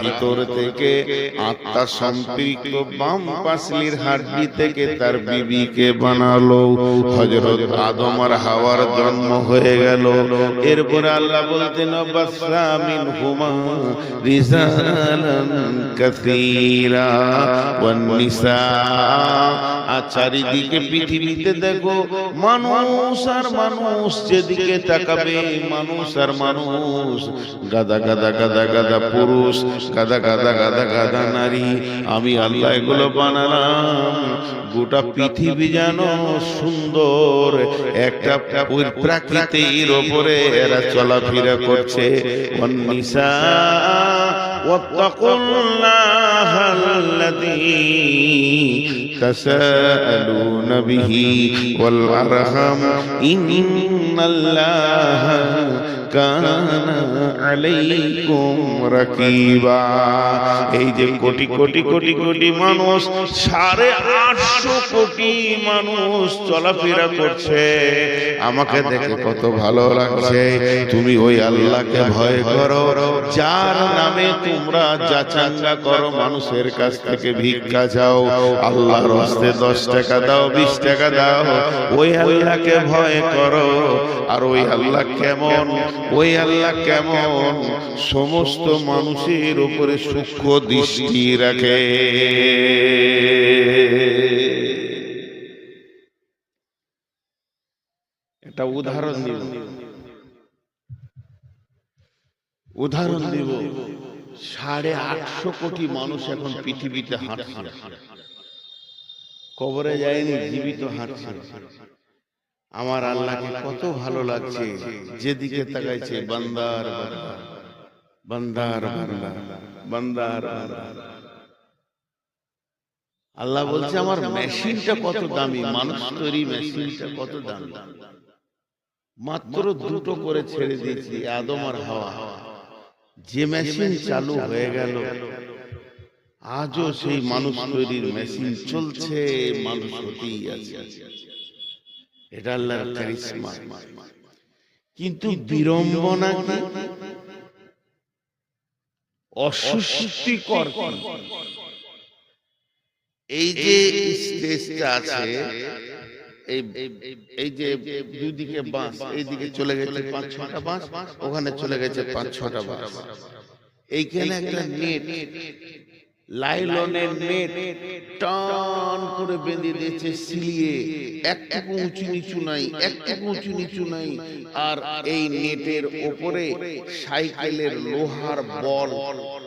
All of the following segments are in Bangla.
ভিতর থেকে আত্মা সম্পৃক্ত বাম পাশলির হাড্ডি থেকে তার বিবিকে বানালো। হযরত আদম আর হাওয়ার জন্ম হয়ে গেল। এরপরে আল্লাহ বলতেন বাসা মিনহুমা রিজালান কাসীরা ওয়ান নিসা। আর চারিদিকে পৃথিবীতে দেখো মানুষ আর মানুষ, যেদিকে তাকাবে মানুষ আর মানুষ, গাদা গাদা গাদা গাদা পুরুষ, গাদা গাদা গাদা গাদা নারী। আমি আল্লাহ এগুলো বানালাম গোটা পৃথিবী যেন সুন্দর একটা প্রকৃতির ওপরে এরা চলাফেরা করছে। ওয়ান্নিসা ওয়াত্তাকুল্লাহাল্লাযী তাসাআলুনা বিহি ওয়াল আরহাম ইন্নাল্লাহা কানা আলাইকুম রাকিবা। এই যে কোটি কোটি কোটি কোটি মানুষ, 850 কোটি মানুষ চলাফেরা করছে, আমাকে দেখে কত ভালো লাগছে। তুমি ওই আল্লাহকে ভয় করো যার নামে তোমরা যাচাঙ্গা করো, মানুষের কাছ থেকে ভিক্ষা চাও, আল্লাহর হস্তে 10 টাকা দাও, 20 টাকা দাও, ওই আল্লাহকে ভয় করো। আর ওই আল্লাহ কেমন, ওই আল্লাহ কেমন, সমস্ত মানুষের উপরে সূক্ষ্ম দৃষ্টি রাখে। একটা উদাহরণ দিব, উদাহরণ দিব। 850 কোটি মানুষ এখন পৃথিবীতে হাঁটছে, কবরে যায়নি, জীবিত হাঁটছে। আমার আল্লাহকে কত ভালো লাগছে, যেদিকে তাকাইছে বান্দার বান্দার বান্দার বান্দার বান্দার। আল্লাহ বলছে আমার মেশিনটা কত দামি, মানুষ তৈরি মেশিনটা কত দামি। মাত্র 2টো করে ছেড়ে দিয়েছি, আদম আর হাওয়া। যে মেশিন চালু হয়ে গেল, আজও সেই মানুষ তৈরির মেশিন চলছে, মানুষ হতেই আছে। এটা আল্লাহর কারিশমা। কিন্তু বিড়ম্বনা কি, অস্বস্তিকর কি, এই যে স্টেজটা আছে, এই যে দুদিকে বাঁশ, এইদিকে চলে গেছে 5-6টা বাঁশ, ওখানে চলে গেছে 5-6টা বাঁশ। এইখানে একটা নেট, লাইলনের নেট টান করে বেঁধে দিয়েছে সিলিয়ে, একটু উঁচু নিচু নাই, একটু উঁচু নিচু নাই। আর এই নেটের ওপরে সাইকেলের লোহার বল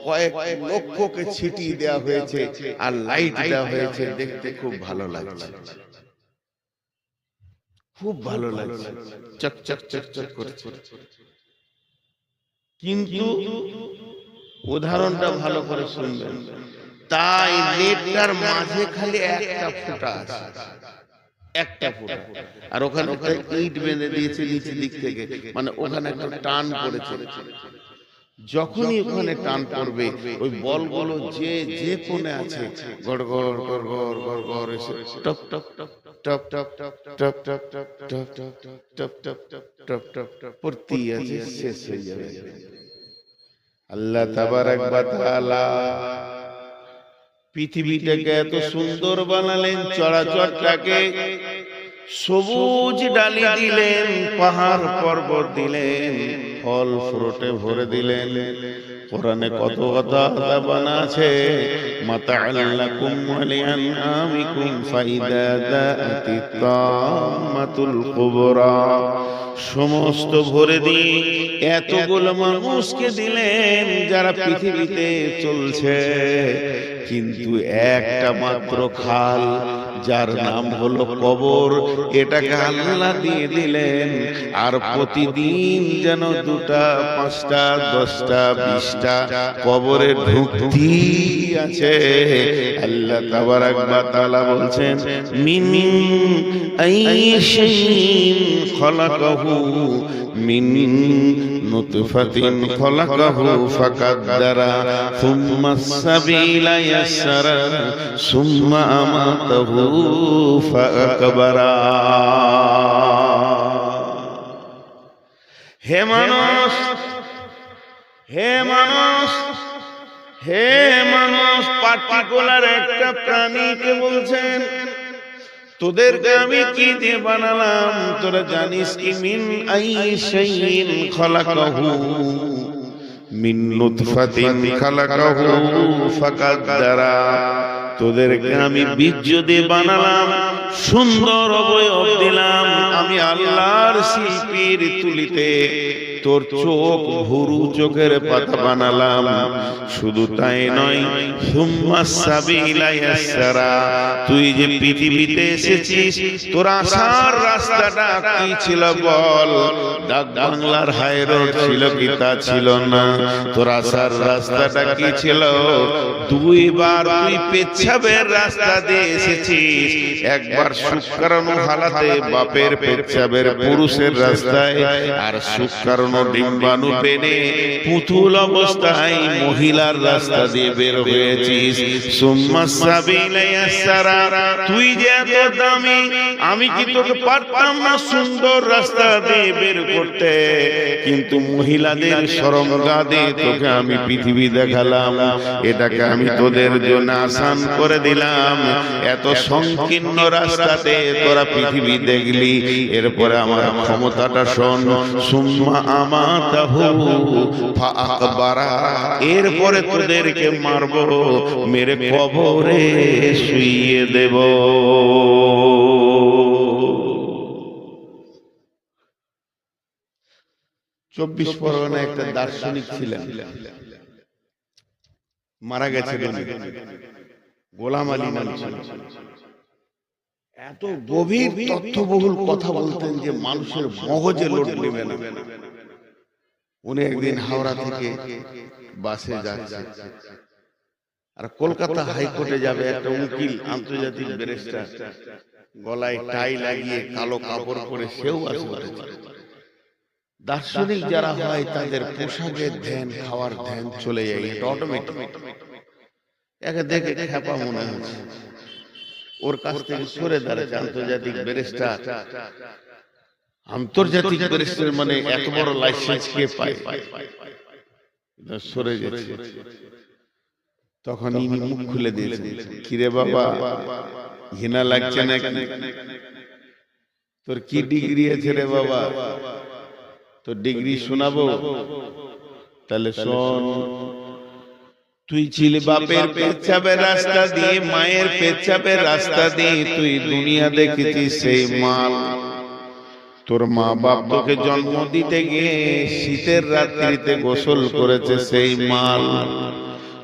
কয়েক লক্ষকে ছিটিয়ে দেওয়া হয়েছে, আর লাইট দেওয়া হয়েছে। দেখতে খুব ভালো লাগছে, খুব ভালো লাগছে, চক চক চক চক করছে। কিন্তু উদাহরণটা ভালো করে শুনবেন। তাই নেটটার মাঝে খালি একটা ফুটা আছে, একটা ফুটা, আর ওখানে একটা ইট বেঁধে দিয়েছে নিচের দিক থেকে, মানে ওখানে একটা টান পড়েছে। যখনই ওখানে টান পড়বে, ওই বলগুলো যে যে কোণে আছে গড় গড় গড় গড় গড় গড় এসে top top top top top top top top top top top top top top top top পড়তেই আছে, শেষ হয়ে যাবে। আল্লাহ তাবারাক ওয়া তাআলা পৃথিবীটাকে এত সুন্দর বানালেন, চরাচরটাকে সবুজ ডালি দিলেন, পাহাড় পর্বত দিলেন, ফল ফ্রুটে ভরে দিলেন। কোরআনে কত কথা বানা আছে, মাতাআল্লাকুম ওয়া লিআনআমিকুম ফাইদা যাআতিত তাম্মাতুল কুবরা। সমস্ত ভরে দিয়ে এতগুলো মানুষকে দিলেন যারা পৃথিবীতে চলছে, কিন্তু একটা মাত্র খাল যার নাম হলো কবর, এটাকে আল্লাহ দিয়ে দিলেন। আর প্রতিদিন যেন 2টা 5টা 10টা 20টা কবরে ঢুকতি আছে। আল্লাহ তাবারাক ওয়া তাআলা বলছেন মিন আইশাইইন খলাকাহু মিন নুতফাতিন খলাকাহু ফাকাদ্দারা সুম্মা সাবিলা ইয়াসসারা সুম্মা আমাতাহু ফাআকবারা। হে মানুষ, হে মানুষ, হে মানুষ, পার্টিকুলার একটা প্রাণীকে বলছেন তোদেরকে আমি কি দিয়ে বানালাম তোরা জানিস কি? মিন আই শাইইন খালাকাহু মিন নুতফাতিন খালাকাহু ফাকাদ্দারা। তোদেরকে আমি বীর্য দিয়ে বানালাম, সুন্দর অবয়ব দিলাম, আমি আল্লাহর শিল্পীর তুলিতে তোর চোখ ভুরু চোখের পাতা বানালাম। শুধু তাই নয়, সুম্মা সাবিলা ইয়াসসারা, তুই যে পৃথিবীতে এসেছিস তোর আসার রাস্তাটা কি ছিল বল? ডাক বাংলার হাই রোড ছিল কি? তা ছিল না। তোর আসার রাস্তাটা কি ছিল? দুইবার তুই পেচ্ছাবের রাস্তা দিয়ে এসেছিস। একবার শুকরানো হালাতে বাপের পেচ্ছাবের পুরুষের রাস্তায়, আর শুকরানো ডিম্বাণু পেনে পুতুল অবস্থায় মহিলার রাস্তা দিয়ে বের হয়েছিস। সুম্মা সাবিলা ইয়াসসারা, তুই যে এত দামি, আমি কি তোকে পারতাম না সুন্দর রাস্তা দিয়ে বের করতে? কিন্তু মহিলাদের শরমগা দিয়ে তোকে আমি পৃথিবী দেখালাম, এটাকে আমি তোদের জন্য আসান করে দিলাম। এত সংকীর্ণ রাস্তাতে তোরা পৃথিবী দেখলি, এরপরে আমার ক্ষমতাটা শোন। সুম্মা আমাতাহু ফাআকবারা, এরপরে তোদেরকে মারবো, মেরে কবরে শুইয়ে দেব। 24 পরগনা একটা দার্শনিক ছিলেন, মারা গেছিলেন, গোলাম আলী নাম ছিল। এত গভীর তথ্যবহুল কথা বলতেন যে মানুষের মগজে লোড নেবে না। উনি একদিন হাওড়া থেকে বাসে যাচ্ছে, আর কলকাতা হাইকোর্টে যাবে। একটা উকিল, আন্তর্জাতিক ব্যারিস্টার, গলায় টাই লাগিয়ে কালো কাপড় পরে সেও আসে উঠেছে। দার্শনিক যারা হয় তাদের পোশাকের ধ্যান, খাওয়ার ধ্যান চলে যায়, এটা অটোমেটিক। একে দেখে খ্যাপা মনে হচ্ছে, ওর কাছ থেকে সরে দাঁড়াচ্ছে। আন্তর্জাতিক ব্যারিস্টার, আন্তর্জাতিক ব্যারিস্টার মানে এত বড় লাইসেন্স কে পায়? সরে গেছে। তখন ইনি মুখ খুলে দিয়েছে, কিরে বাবা, ঘৃণা লাগছে নাকি? তোর কি ডিগ্রি আছে রে বাবা? তোর ডিগ্রি শোনাবো? তাহলে শোন, তুই ছিলি বাপের পেচ্ছাপের রাস্তা দিয়ে, মায়ের পেচ্ছাপের রাস্তা দিয়ে তুই দুনিয়া দেখেছিস। সেই মাল তোর মা বাপ তোকে জন্ম দিতে গিয়ে শীতের রাত্রিতে গোসল করেছে, সেই মাল।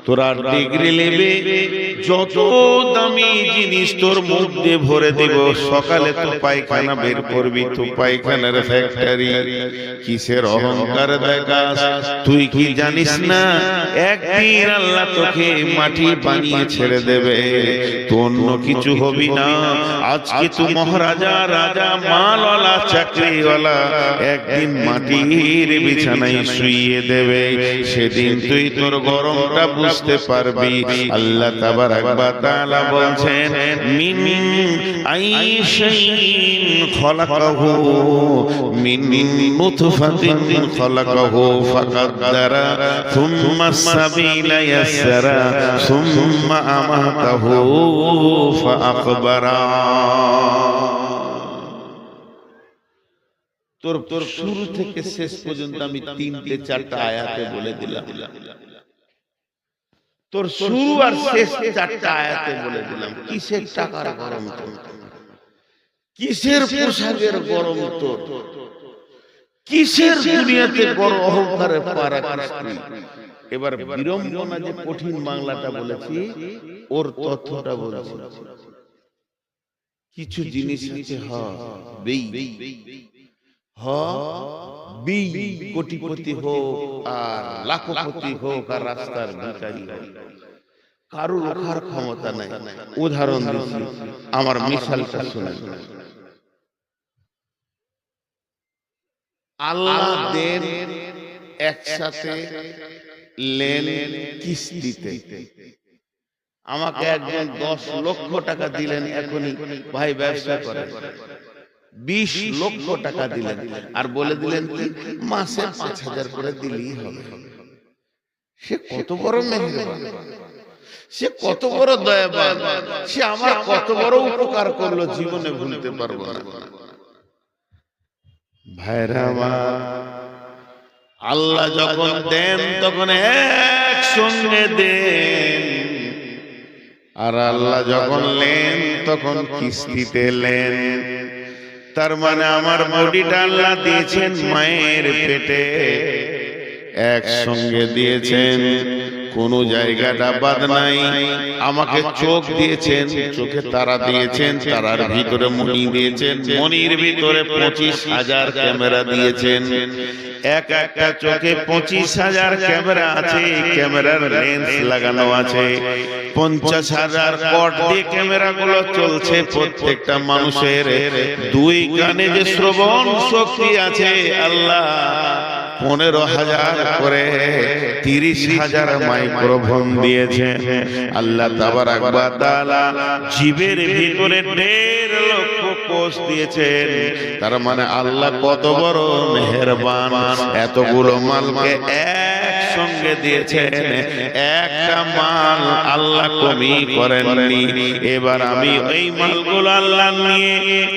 তোরা ডিগ্রি নেবে, যত দামি জিনিস তোর মুখ দিয়ে ভরে দিব। সকালে তো পায়খানা বের করবি, তো পায়খানার ফ্যাক্টরি। কিসের অহংকার দেখাস? তুই কি জানিস না একদিন আল্লাহ তোকে মাটি বানিয়ে ছেড়ে দেবে, তো অন্য কিছু হবি না। আজকে তুই মহারাজা, রাজা, মালওয়ালা, চাকরিওয়ালা, একদিন মাটির বিছানায় শুইয়ে দেবে। সেদিন তুই তোর গরমটা বুঝতে পারবি। আল্লাহ তাবারাক ওয়া তাআলা বলছেন, মিন আইশাইন খালাকাহু মিন নুতফাতিন খালাকাহু ফাকাদ্দারা সুম্মা সাবিলা ইয়াসসারা সুম্মা আমাতাহু ফাআকবারা। তোর শুরু থেকে শেষ পর্যন্ত আমি 3-4টা আয়াতে বলে দিলাম। তোর শুরু আর শেষ 4টা আয়াতে বলে দিলাম। কিসের টাকার গরম তোর? কিসের পোশাকের গরম তোর? কিসের দুনিয়াতে বড় অহংকারের পারাকাষ্ঠী? এবার বিড়ম্বনা যে কঠিন বাংলাটা বলেছি, ওর তথ্যটা বলেছি। কিছু জিনিস আছে কোটিপতি হোক আর লাখপতি হোক আর রাস্তার ভিখারি হোক, কারো রক্ষার ক্ষমতা নাই। উদাহরণ দিচ্ছি, আমার মিশালটা শুনেন। আল্লাহ দেন একসাথে, লেন কিস্তিতে। আমাকে একজন 10 লক্ষ টাকা দিলেন, এখনই ভাই ব্যবসা করে। 20 লক্ষ টাকা দিলেন আর বলে দিলেন কি মাসে 5000 করে দিলেই হবে। সে কত বড় মেহেরবান, সে কত বড় দয়াবান, সে আমার কত বড় উপকার করলো, জীবনে ভুলতে পারবো না। ভাইরা আমার, আল্লাহ যখন দেন তখন একসঙ্গে দেন, আর আল্লাহ যখন নেন তখন কিস্তিতে নেন। তার মানে আমার বডিটা আল্লাহ দিয়েছেন মায়ের পেটে, একসঙ্গে দিয়েছেন, কোন জায়গাটা বাদ নাই। আমাকে চোখ দিয়েছেন, চোখে তারা দিয়েছেন, তারার ভিতরে মণি দিয়েছেন, মণির ভিতরে 25,000 ক্যামেরা দিয়েছেন। এক একটা চোখে 25,000 ক্যামেরা আছে, ক্যামেরার লেন্স লাগানো আছে। 50,000 কট দিয়ে ক্যামেরাগুলো চলছে প্রত্যেকটা মানুষের। 2 কানে যে শ্রবণ শক্তি আছে, আল্লাহ 15,000 করে 30,000 মাইক্রোফোন দিয়েছেন। আল্লাহ তাবারাক ওয়া তাআলা জীবের ভিতরে 1.5 লক্ষ কোষ দিয়েছেন। তার মানে আল্লাহ কত বড় মেহেরবান, এতগুলো মালকে একসঙ্গে দিয়েছেন, একটা মাল আল্লাহ কমি করেননি। এবার আমি ওই মালগুলো আল্লাহ নিয়ে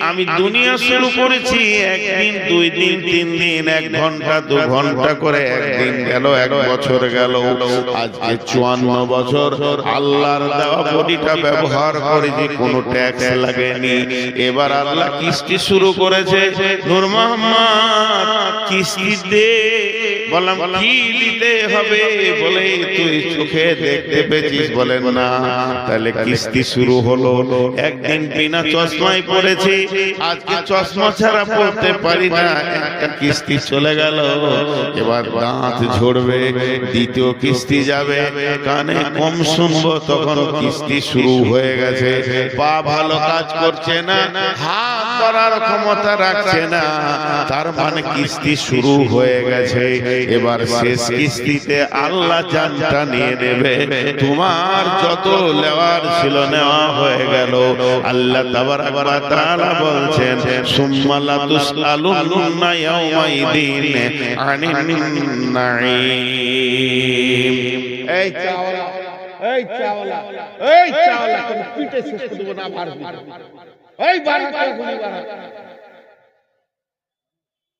আমি দুনিয়া শুরু করেছি। একদিন, 2 দিন, 3 দিন, 1 ঘন্টা, 2 ঘন্টা করে, একদিন গেল, 1 বছর গেল, আজকে 54 বছর আল্লাহর দেওয়া বডিটা ব্যবহার করেছি, কোনো ট্যাক্স লাগেনি। এবার আল্লাহ কিস্তি শুরু করেছে। নূর মোহাম্মদ কিস্তি দে। বললাম কি দিতে হবে? বলে তুই চোখে দেখতে পেয়েছিস? বলেন না। তাহলে কিস্তি শুরু হলো। একদিন বিনা চশমায় পড়েছি, আজকে চশমা ছাড়া পড়তে পারি না, একটা কিস্তি চলে গেল। এবার দাঁত ঝরবে, দ্বিতীয় কিস্তি যাবে, কানে কম শুনবো, তখন কিস্তি শুরু হয়ে গেছে। পা ভালো কাজ করছে না, হাত করার ক্ষমতা রাখছে না, তার মানে কিস্তি শুরু হয়ে গেছে। এবার শেষ কিস্তিতে আল্লাহ জানটা নিয়ে নেবে। তোমার যত নেওয়ার ছিল নেওয়া হয়ে গেল। আল্লাহ তাবারাক ওয়া তাআলা বলছেন, সুম্মা লা তুসআলুন্না ইয়াওমাইদিন আনিন নাঈম। এই চাওয়ালা, এই চাওয়ালা, এই চাওয়ালা, তুমি পিটে শেষ করে দেব না। মারবি এই বারাকা গুলি বারা,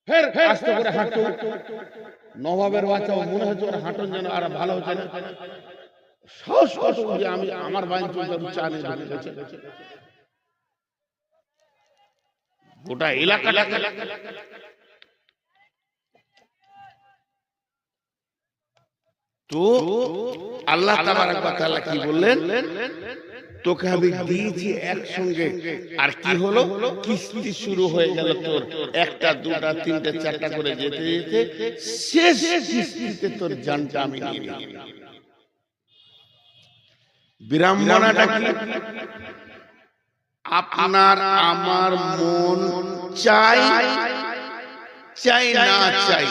ফের আস্তে করে হাঁটো। নবাবের বাচ্চা মনে হচ্ছে ওরা হাঁটন যেন আর ভালো হচ্ছে না। সাহস কত যে আমি আমার বাইন চলতে চালে ঢুকে গেছে। গোটা এলাকাটা তো আল্লাহ তাবারাক ওয়া তাআলা কি বললেন? তোকে আমি দিয়েছি একসঙ্গে। আর কি হলো? কিস্তি শুরু হয়ে গেল তোর। 1টা, 2টা, 3টে, 4টা করে যেতে যেতে শেষ কিস্তিতে তোর জানটা আমি নিয়ে নিলাম। বিড়ম্বনাটা কি? আপনার আমার মন চাই, চাই না চাই,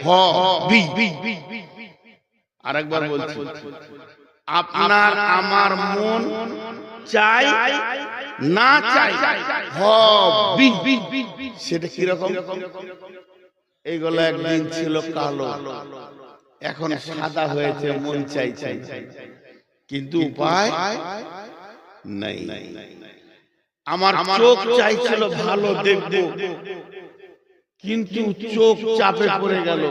হবি। আরেকবার বলছি, আপনার আমার মন চাই না চাই, হবি। সেটা কিরকম? এইগুলো একদিন ছিল কালো, এখন সাদা হয়েছে, মন চাই চাই, কিন্তু উপায় নাই। আমার চোখ চাইছিল ভালো দেখবো, কিন্তু চোখ চাপে পড়ে গেল,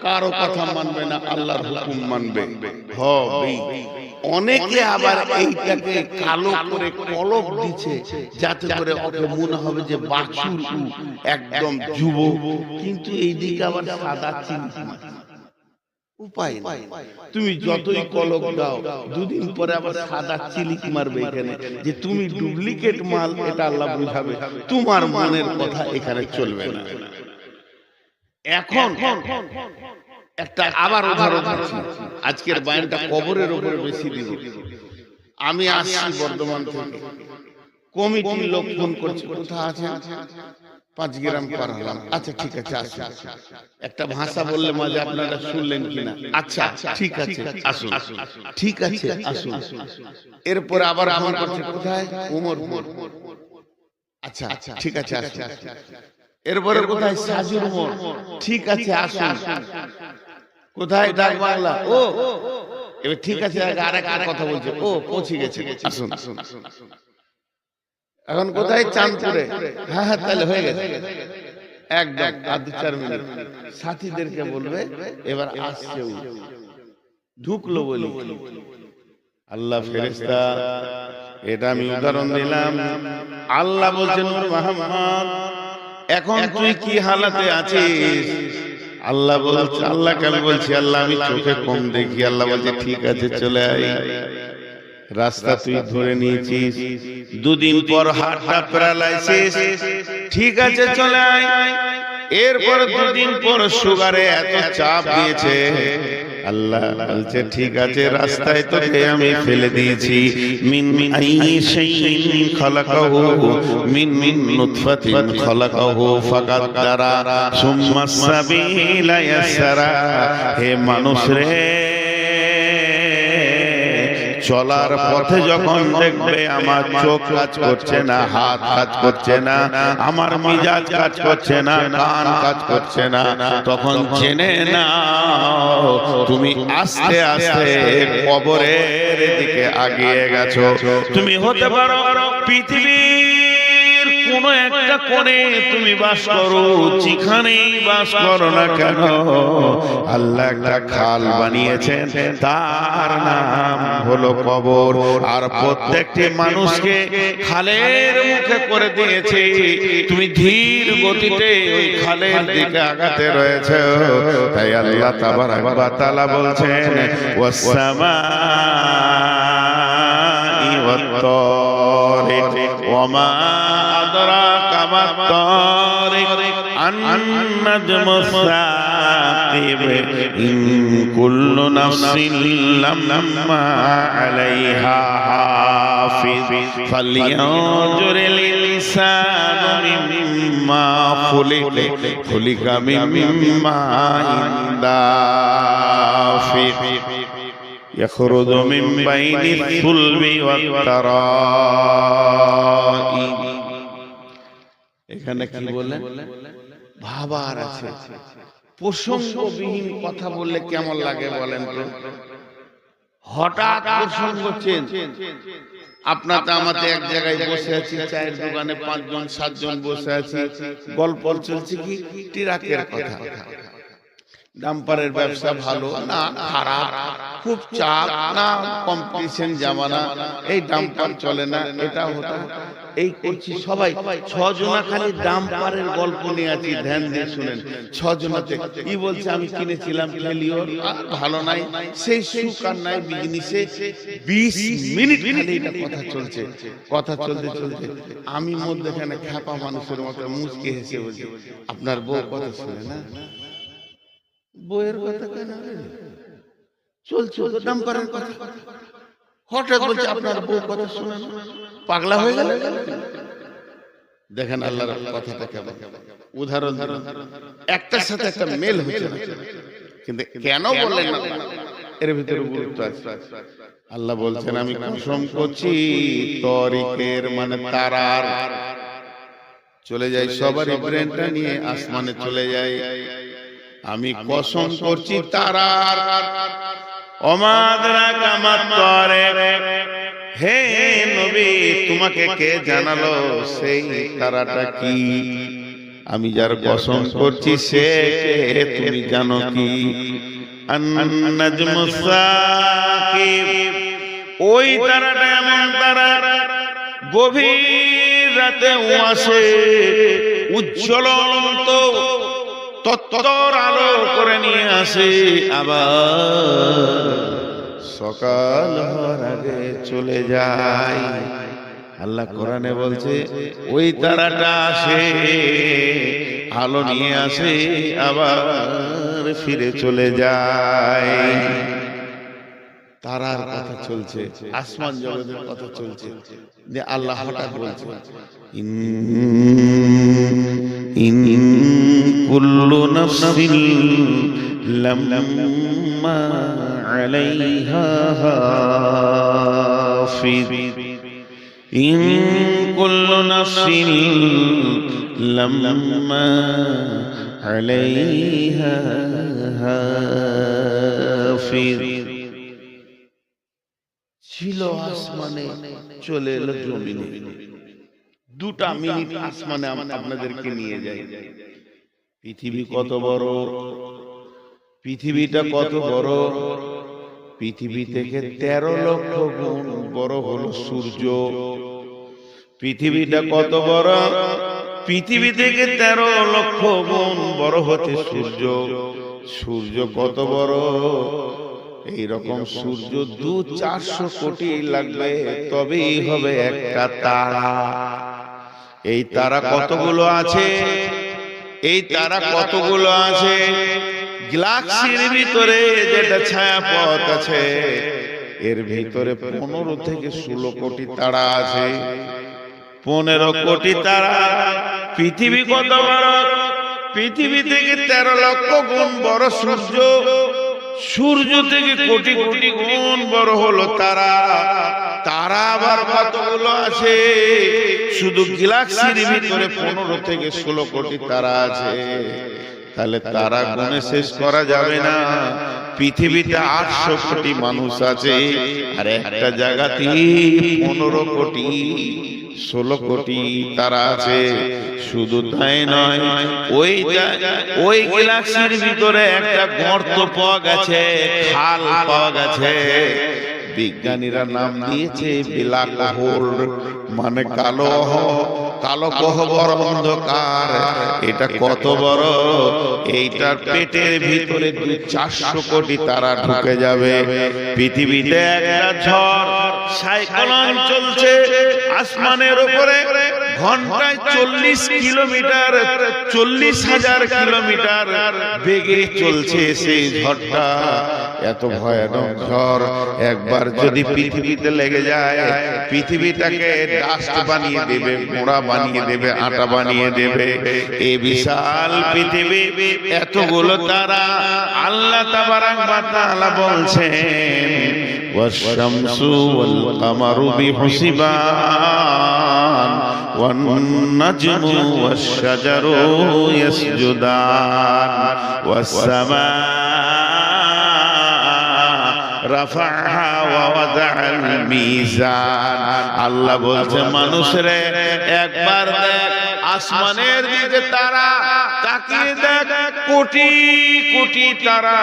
কারো কথা মানবে না, আল্লাহর হুকুম মানবে, হবে। অনেকে আবার এইটাকে কালো করে কলপ দিচ্ছে, যাতে করে ওকে মনে হবে যে বাছুর, একদম যুবক, কিন্তু এইদিকে আবার সাদা চিন্তা। উপায় নাই। তুমি যতই কলক দাও, 2 দিন পরে আবার সাদা চিলিক মারবে এখানে যে তুমি ডুপ্লিকেট মাল। এটা আল্লাহ বুঝাবে, তোমার মনের কথা এখানে চলবে না। এখন একটা আবার উদাহরণ দিচ্ছি। আজকের বয়ানটা কবরের উপরে বেশি দিব। আমি আসছি বর্ধমান থেকে, কমিটির লোক ফোন করছে, কোথায় আছে? 5 গ্রাম পার হলাম। আচ্ছা ঠিক আছে, আসুন। একটা ভাষা বললে মাঝে আপনারা শুনলেন কিনা? আচ্ছা ঠিক আছে আসুন, ঠিক আছে আসুন। এরপর আবার ফোন করছে, কোথায়? উমরপুর। আচ্ছা ঠিক আছে আসুন। এরপরে কোথায়? সাজুর মোড়। ঠিক আছে আসুন। কোথায় ডাক বাংলা? ও এবার ঠিক আছে, আরেকটা কথা বলছে, ও পৌঁছে গেছে, আসুন। এখন কোথায়? চাঁদপুরে। হ্যাঁ হ্যাঁ, তাহলে হয়ে গেছে একদম, আর 2-4 মিনিট। সাথীদেরকে বলবে এবার আসছে, ঢুকলো বলি। আল্লাহ ফেরেশতা, এটা আমি উদাহরণ দিলাম। আল্লাহ বলছেন, নূর মুহাম্মদ এখন তুই কি হালাতে আছিস? আল্লাহ বলছে, আল্লাহকে আমি বলছি, আল্লাহ আমি চোখে কম দেখি। আল্লাহ বলছে ঠিক আছে, চলে আয়। রাস্তা তুই ধরে নিয়েছিস, 2 দিন পর হার্টটা প্যারালাইসিস, ঠিক আছে চলে আয়। এরপর 2 দিন পর সুগারে এত চাপ দিয়েছে। আল্লাহ বলছে ঠিক আছে, রাস্তায় তোকে আমি ফেলে দিয়েছি। মিন আইশাইইন খালাকাহু মিন নুতফাতিন খালাকাহু ফাকাদ্দারা সুম্মা সাবিলা ইয়াসরা। হে মানুষ রে, চলার পথে যখন দেখবে আমার চোখ কাজ করছে না, হাত কাজ করছে না, আমার মিজাজ কাজ করছে না, কান কাজ করছে না, তখন জেনে নাও তুমি আস্তে আস্তে কবরের দিকে এগিয়ে গেছো। তুমি হতে পারো পৃথিবীর কোন একটা কোণে তুমি বাস করো, যেখানেই বাস করো না কেন, আল্লাহ একটা খাল বানিয়েছেন, তার নাম হলো কবর। আর প্রত্যেকটি মানুষকে খালের মুখে করে দিয়েছে। তুমি ধীর গতিতে ওই খালের দিকে আগাতে রয়েছে। তাই আল্লাহ তাবারাক ওয়া তাআলা বলছেন, ওয়াস-সামাই ওয়াত-তারিক ওয়ামা আদরাকা মাত-তারিক আন-নাজমুস সাকিব ইন কুল্লু নাফসিন লাম্মা আলাইহা হাফিজ ফালইয়ানজুরিল ইনসানু মিম্মা খুলিকা মিম্মা দাফিক ইয়াখরুজু মিন বাইনিস সুলবি ওয়াত তারাইব। এখানে কি বললেন? ভাবার আছে। প্রসঙ্গবিহীন কথা বললে কেমন লাগে বলেন তো? হঠাৎ প্রসঙ্গ চেঞ্জ। আপনাতে আমাতে এক জায়গায় বসে আছি, চায়ের দোকানে 5 জন 7 জন বসে আছি, গল্প চলছে কি ট্রাকের কথা। ডাম্পারের ব্যবসা ভালো না খারাপ, খুব চাপ না কম্পিটিশন জামানা, এই ডাম্পার চলে না, এটা হতো এই করছি। সবাই 6 জনা খালি ডাম্পারের গল্প নিয়ে আছি, ধ্যান দিয়ে শুনেন। 6 জনাতে কি বলছে, আমি কিনেছিলাম ফেলিওর, ভালো নাই, সেই সুখ আর নাই বিজনেসে। 20 মিনিট খালি এটা কথা চলছে। কথা চলতে চলতে আমি মধ্যখানে খ্যাপা মানুষের মতো মুচকে হেসে বলছি, আপনার বউ কথা শুনে না? বইয়ের কথা কেন চলছে? ডাম্পারের কথা। হঠাৎ বলছে আপনার বউ কথা শুনে না? পাগলা হয়ে গেল। দেখেন আল্লাহর কথাটা কেমন। উদাহরণ একটার সাথে একটা মেল হচ্ছে না, কিন্তু কেন বললেন না এর ভিতরে গুরুত্ব আছে। আল্লাহ বলছেন, আমি কসম করছি তরিকের মানে তারার, চলে যায় সবারই ব্রেনটা নিয়ে আসমানে চলে যায়। আমি কসম করছি তারার। ওমাদরা কামাত তারিক, হে নবী তোমাকে কে জানালো সেই তারাটা কি? আমি যার কসম করছি সে কে তুমি জানো কি? আন-নাজমুস সাকিব, ওই তারাটা এমন তারা গভীর রাতে আসে, উজ্জ্বলন্ত তত্তর আলো করে নিয়ে আসে, আবার সকাল হওয়ার আগে চলে যায়। আল্লাহ কোরআনে বলছে ওই তারাটা আসে, আলো নিয়ে আসে, আবার ফিরে চলে যায়। তারার কথা চলছে, আসমান জগতের কথা চলছে, যে আল্লাহ হঠাৎ বলছে ইন কুল্লু নাফসিন লাম্মা আলাইহা হাফিজ, ইন কুল্লু নাফসিন লাম্মা আলাইহা হাফিজ। ছিল আসমানে, চলে এলো জমিনে। 2টা মিনিট আসমানে আপনাদেরকে নিয়ে যাই। পৃথিবী কত বড়, পৃথিবীটা কত বড়। পৃথিবী থেকে 13 লক্ষ গুণ বড় হলো সূর্য। পৃথিবীটা কত বড়, পৃথিবী থেকে 13 লক্ষ গুণ বড় হচ্ছে সূর্য। সূর্য কত বড়, এইরকম সূর্য 200-400 কোটি লাগবে তবেই হবে একটা তারা। এই তারা কতগুলো আছে, এই তারা কতগুলো আছে, গ্যালাক্সির ভিতরে যেটা ছায়াপথ আছে এর ভিতরে 15 থেকে 16 কোটি তারা আছে। 15 কোটি তারা। পৃথিবী কত বড়, পৃথিবী থেকে 13 লক্ষ গুণ বড় সূর্য। সূর্য থেকে কোটি কোটি গুণ বড় হলো তারা। তারা আবার কতগুলো আছে, শুধু গ্যালাক্সির ভিতরে 15 থেকে 16 কোটি তারা আছে। তাহলে তারা গুণে শেষ করা যাবে না। পৃথিবীতে 800 কোটি মানুষ আছে, আর একটা জায়গাতে 15 কোটি 16 কোটি তারা আছে। শুধু তাই নয়, ওই গ্যালাক্সির ভিতরে একটা গর্ত পাওয়া গেছে, খাল পাওয়া গেছে। বিজ্ঞানীরা নাম দিয়েছে ব্ল্যাক হোল, মানে কালো গহ্বর, অন্ধকার। এটা কত বড়, এইটার পেটের ভিতরে 400 কোটি তারা ঢুকে যাবে। পৃথিবীতে একটা ঝড় সাইক্লোন চলছে আসমানের উপরে, ঘন্টায় 40 কিলোমিটার, 40,000 কিলোমিটার বেগে চলছে সেই ঝড়টা। এত ভয়ানক ঝড় একবার যদি পৃথিবীতে লেগে যায়, পৃথিবীটাকে ডাস্ট বানিয়ে দেবে, মোড়া বানিয়ে দেবে, আটা বানিয়ে দেবে। এই বিশাল পৃথিবী, এতগুলো তারা। আল্লাহ তাবারাক ওয়া তাআলা বলছেন, ওয়াশ-শামসু ওয়াল-কামারু বিহুসবান ওয়ান-নাজমু ওয়াশ-শাজারু ইয়াসজুদান ওয়াস-সামা রাফাহা ওয়া ওয়াদাআল মিজান। আল্লাহ বলছে, মানুষরে একবার দেখ আসমানের দিকে, তারা তাকিয়ে দেখ, কোটি কোটি তারা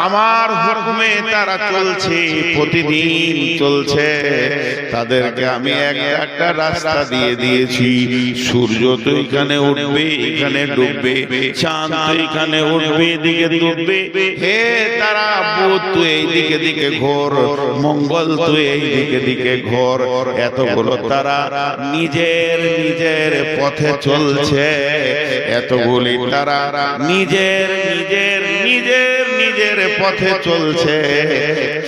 আমার হুকুমে তারা চলছে, প্রতিদিন চলছে। তাদেরকে আমি একটা রাস্তা দিয়ে দিয়েছি। সূর্য তো এখানে উঠবে, এখানে ডুববে, চাঁদ তো এখানে উঠবে, এদিকে ডুববে। হে তারা, বুধ তুই এই দিকে দিকে ঘোর, মঙ্গল তুই এই দিকে দিকে ঘোর। এতগুলো তারা নিজের নিজের পথে চলছে। এতগুলি তারা নিজের নিজের নিজের নিজের পথে চলছে,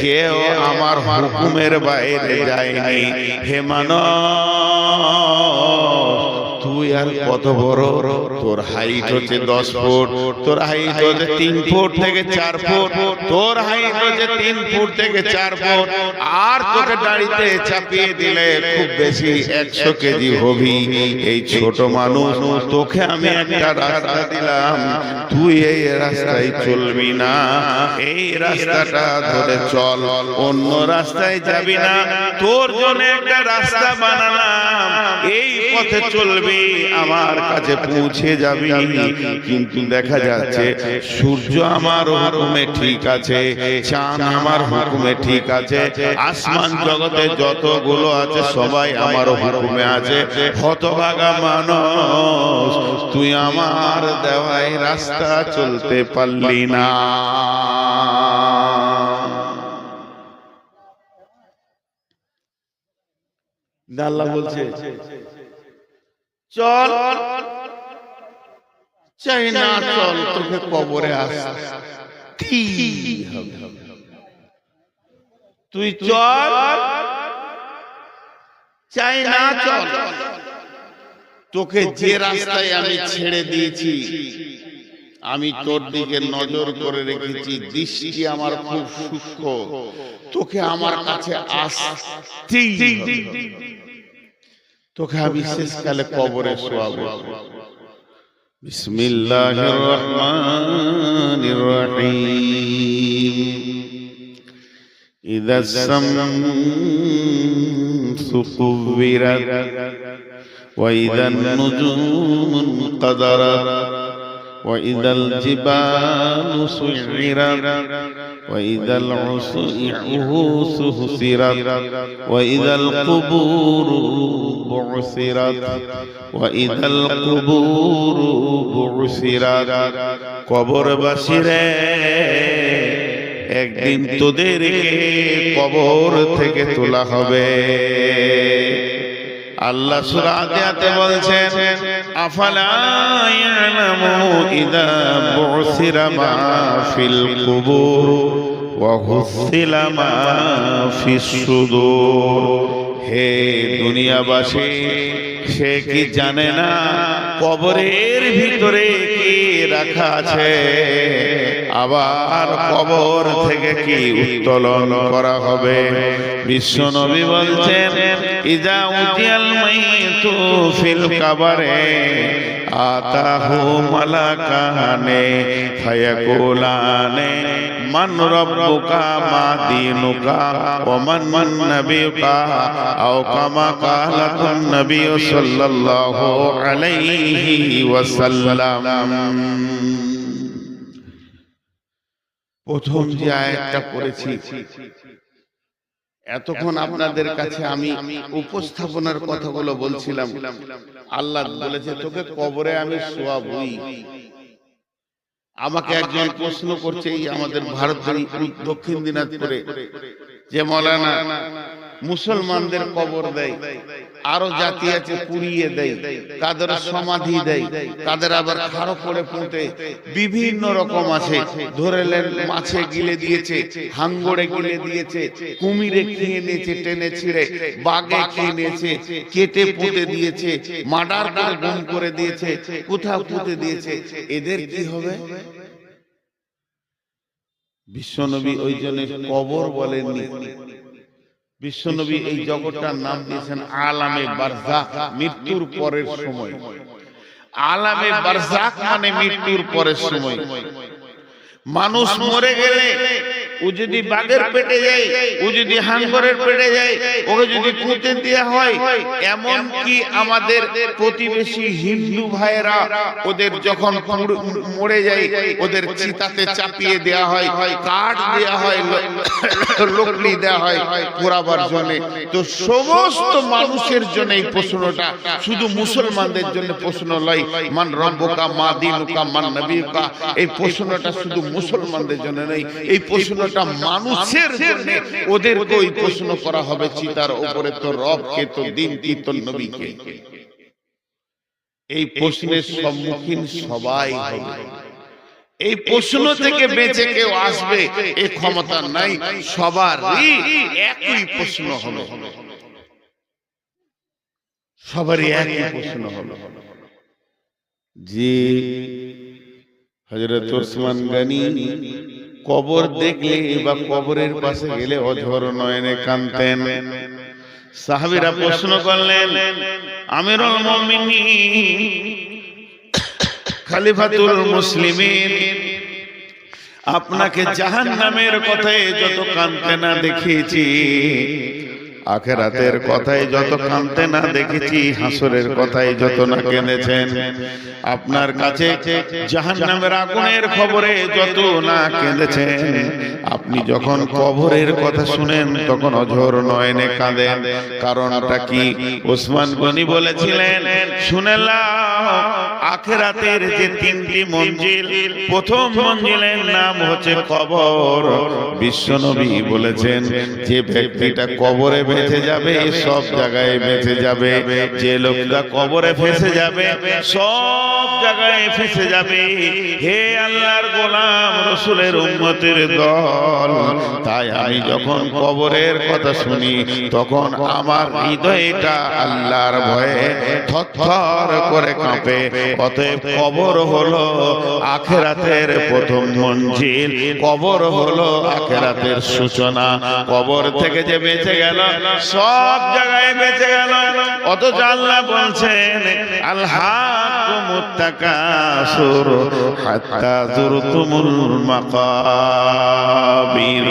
কেউ আমার হুকুমের বাইরে যায়নি। হে মানব, তুই আর কত বড়, তোর হাইট হচ্ছে 10 ফুট, তোর হাইট হচ্ছে 3 ফুট থেকে 4 ফুট, তোর হাইট হচ্ছে 3 ফুট থেকে 4 ফুট। আর তোকে গাড়িতে চাপিয়ে দিলে খুব বেশি 100 কেজি হবি। এই ছোট মানুষ, তোকে আমি একটা রাস্তা দিলাম, তুই এই রাস্তায় চলবি না, এই রাস্তাটা ধরে চল, অন্য রাস্তায় যাবি না। তোর জন্য একটা রাস্তা বানালাম, এই পথে চলবি, আমার কাছে পৌঁছে যাবি। কিন্তু দেখা যাচ্ছে সূর্য আমার হুকুমে ঠিক আছে, চাঁদ আমার হুকুমে ঠিক আছে, আসমান জগতে যতগুলো আছে সবাই আমার হুকুমে আছে। হতভাগা মানুষ, তুই আমার দেওয়াই রাস্তা চলতে পারলি না। আল্লাহ বলছে, চল, চাই না চল, তোকে কবরে আসতে হবে। তুই চল, চাই না চল, তোকে যে রাস্তায় আমি ছেড়ে দিয়েছি, আমি তোর দিকে নজর করে রেখেছি, দৃষ্টি আমার খুব সূক্ষ্ম, তোকে আমার কাছে আসতেই হবে। তোকে আমি শেষকালে কবরে শোয়াবো। বিসমিল্লাহির রহমানির রহিম। ইযাস শামসু কুওিরাত ওয়া ইযান নুজুমু কাদারাত ওয়া ইযাল জিবালু সুইরাত ওয়া ইযাল উসূসু হুসিরাত ওয়া ইযাল কুবুরু বু'সিরাত ওয়া ইযাল কুবুরু বু'সিরাত। কবরবাসীরে, একদিন তোদেরকে কবর থেকে তোলা হবে। আল্লাহ সূরা আদিয়াতে বলছেন, আফালা ইয়ালামু ইযা বু'সিরা মা ফিল কুবুর ওয়া হুসিলা মা ফিস সুদূর। হে দুনিয়াবাসী, সে কি জানে না কবরের ভিতরে কি রাখা আছে? আবার কবর থেকে কি উত্তোলন করা হবে? বিশ্বনবী বলছেন, ইযা উতিয়াল মাইতু ফিল কাবারে আতাহু মালাকানে ফায়াকুলানে মান রাব্বুকা মা দীনুকা ওয়া মান নাবিয়ুকা আও কামা কালাতুন নবী সাল্লাল্লাহু আলাইহি ওয়াসাল্লাম। প্রথম যে আয়াতটা পড়েছি, এতক্ষণ আপনাদের কাছে আমি উপস্থাপনার কথাগুলো বলছিলাম। আল্লাহ বলেছে, তোকে কবরে আমি শোয়াবই। আমাকে একজন প্রশ্ন করছে, এই আমাদের ভারতের দক্ষিণ দিনাজপুরে, যে মৌলানা মুসলমানদের কবর দেয়, আরো জাতি আছে পুড়িয়ে দেয়, কাদের সমাধি দেয়, কাদের আবার খাড়ো করে পুঁতে, বিভিন্ন রকম আছে। ধরেলেন মাছে গিলে দিয়েছে, হাঙ্গরে গিলে দিয়েছে, কুমিরে খেয়ে নিয়েছে টেনে ছিঁড়ে, বাঘে খেয়ে নিয়েছে, কেটে পুঁতে দিয়েছে, মার্ডার করে গুম করে দিয়েছে, কোথাও পুঁতে দিয়েছে। এদের কি হবে? বিশ্বনবী ওই জন্য কবর বলেননি। বিশ্বনবী এই জগৎটার নাম দিয়েছেন আলামে বারজাখ, মৃত্যুর পরের সময়। আলামে বারজাখ মানে মৃত্যুর পরের সময়। মানুষ মরে গেলে ও যদি বাঘের পেটে যায়, ও যদি হাঙ্গরের পেটে যায়, ওকে যদি পুঁতে দেওয়া হয়, এমন কি আমাদের প্রতিবেশী হিন্দু ভাইয়েরা ওদের যখন মরে যায়, ওদের চিতাতে চাপিয়ে দেওয়া হয়, কাঠ দেওয়া হয়, লকড়ি দেওয়া হয় পোড়াবার জন্য। তো সমস্ত মানুষের জন্য এই প্রশ্নটা, শুধু মুসলমানদের জন্য প্রশ্ন নয়। মান রব্বুকা মা দীনুকা মান নবিয়ুকা, এই প্রশ্নটা শুধু মুসলমানদের জন্য নয়, এই প্রশ্নটা মানুষের জন্য। ওদেরকে ওই প্রশ্ন করা হবে, চিতার উপরে তো রব কে, তো দিন কি, তো নবী কে। এই প্রশ্নের সম্মুখীন সবাই হবে। এই প্রশ্ন থেকে বেঁচে কেউ আসবে এই ক্ষমতা নাই। সবারই একই প্রশ্ন হবে, সবারই একই প্রশ্ন হবে। জি হযরত ওসমান গনি কবর দেখলে বা কবরের পাশে গেলে অঝর নয়নে কাঁদতেন। সাহাবীরা প্রশ্ন করলেন, আমিরুল মুমিনিন, খলিফাতুল মুসলিমিন, আপনাকে জাহান্নামের কথায় যত কাঁদতে না দেখেছি, আখিরাতের কথায় যত কাঁদতে না দেখেছি, হাসরের কথায় যত না কেঁদেছেন, আপনার কাছে জাহান্নামের আগুনের খবরে যত না কেঁদেছেন, আপনি যখন কবরের কথা শুনেন তখন অঝর নয়নে কাঁদেন। কারণটা কি? ওসমান গনি বলেছিলেন, শুনে নাও, আখিরাতের যে তিনটি মঞ্জিল, প্রথম মঞ্জিলের নাম হচ্ছে কবর। বিশ্বনবী বলেছেন, যে ব্যক্তিটা কবরে বেঁচে যাবে সব জায়গায় বেঁচে যাবে, যে লোকটা কবরে ফেঁসে যাবে সব জায়গায় ফেঁসে যাবে। হে আল্লাহর গোলাম, রাসূলের উম্মতের দল, তাই আমি যখন কবরের কথা শুনি তখন আমার হৃদয়টা আল্লাহর ভয়ে থরথর করে কাঁপে। অতএব কবর হলো আখিরাতের প্রথম মঞ্জিল, কবর হলো আখিরাতের সূচনা। কবর থেকে যে বেঁচে গেল সব জায়গায় বেঁচে গেল। অথচ আল্লাহ বলছেন আলহাকুমুত তাকাসুর হাত্তা যুরতুমুল মাকাবির,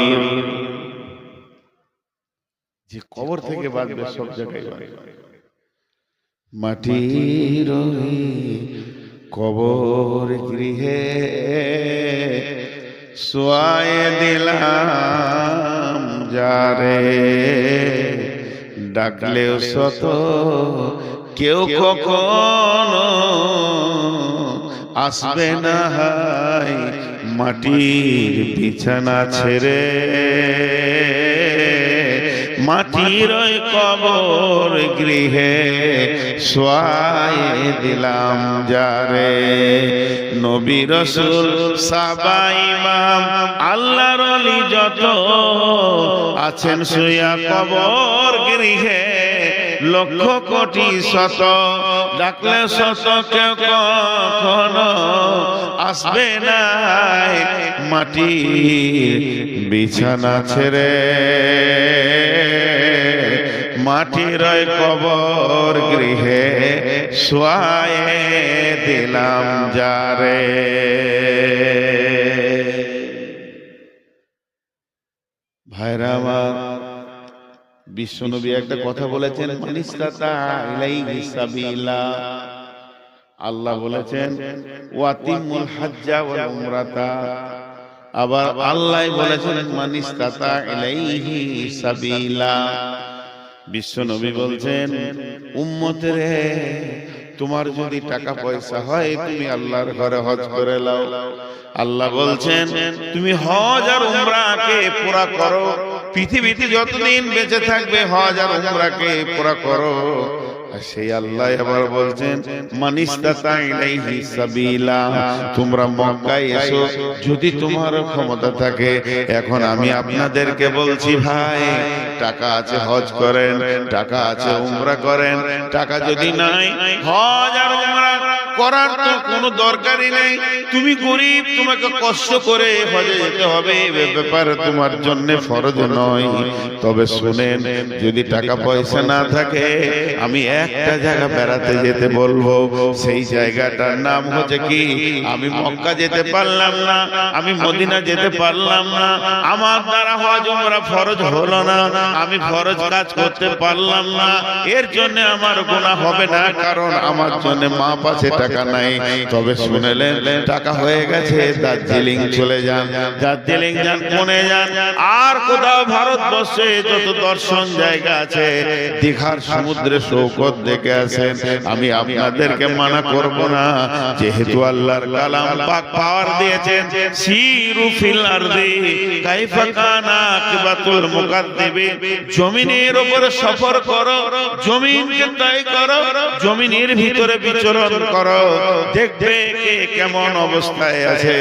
যে কবর থেকে বাঁচবে সব জায়গায় বাঁচবে। মাটির কবর গৃহে শোয়ায়ে দিলাম যারে, ডাকলেও শত কেউ কখনো আসবে না হায় মাটির বিছানা ছেড়ে। মাটির ওই কবর গৃহে শোয়ায়ে দিলাম যারে, নবী রাসূল সাহাবা ইমাম আল্লাহর ওলি যত আছেন শুয়া কবর গৃহে, লক্ষ কোটি শত ডাকলে শত কেউ কখনো আসবে না মাটির বিছানা ছেড়ে। মাটির ওই কবর গৃহে শোয়ায়ে দিলাম যারে। ভাইরা আমার, বিশ্বনবী একটা কথা বলেছেন, মানিস্তাতা ইলাইহি সাবিলা। আল্লাহ বলেছেন ওয়াতিমুল হাজ্জা ওয়াল উমরাতা। আবার আল্লাহ বলেছেন মানিস্তাতা ইলাইহি সাবিলা। বিশ্বনবী বলছেন উম্মতের তোমার যদি টাকা পয়সা হয় তুমি আল্লাহর ঘরে হজ করে নাও। আল্লাহ বলছেন তুমি হজ আর উমরাকে পুরা করো, পৃথিবীতে যতদিন বেঁচে থাকবে হজ আর উমরাকে পুরা করো। সেই আল্লাহ আবার বলছেন মানিস্তাতা ইলাইহি সাবিলা, তোমরা মক্কায় এসো যদি তোমার ক্ষমতা থাকে। এখন আমি আপনাদেরকে বলছি ভাই, টাকা আছে হজ করেন, টাকা আছে উমরা করেন, টাকা যদি নাই হজ আর উমরা করার তো কোনো দরকারই নেই। তুমি গরিব, তোমাকে কষ্ট করে হজে যেতে হবে, এ ব্যাপার তোমার জন্য ফরজ নয়। তবে শুনেন, যদি টাকা পয়সা না থাকে আমি একটা জায়গা বেড়াতে যেতে বলবো, সেই জায়গাটার নাম হচ্ছে কি, আমি মক্কা যেতে পারলাম না, আমি মদিনা যেতে পারলাম না, আমার দ্বারা হজ উমরা ফরজ হলো না, আমি ফরজ কাজ করতে পারলাম না, এর জন্য আমার গুনাহ হবে না, কারণ আমার জন্য মাপ আছে, টাকা নাই। তবে শুনেলেন টাকা হয়ে গেছে, দার্জিলিং চলে যান, দার্জিলিং যান, পুনে যান, আর কোথাও ভারতবর্ষে যত দর্শন জায়গা আছে দীঘার সমুদ্রে সৈকত দেখে আসেন। আমি আপনাদেরকে মানা করব না, যেহেতু আল্লাহর কালাম পাক পাওয়ার দিয়েছেন, সিরু ফিল আরদি কাইফা কানা আকিবাতুল মুকাদ্দিবিন, জমিনের উপরে সফর করো, জমিনকে তাই করো, জমিনের ভিতরে বিচরণ করো, দেখবে কে কেমন অবস্থায় আছে।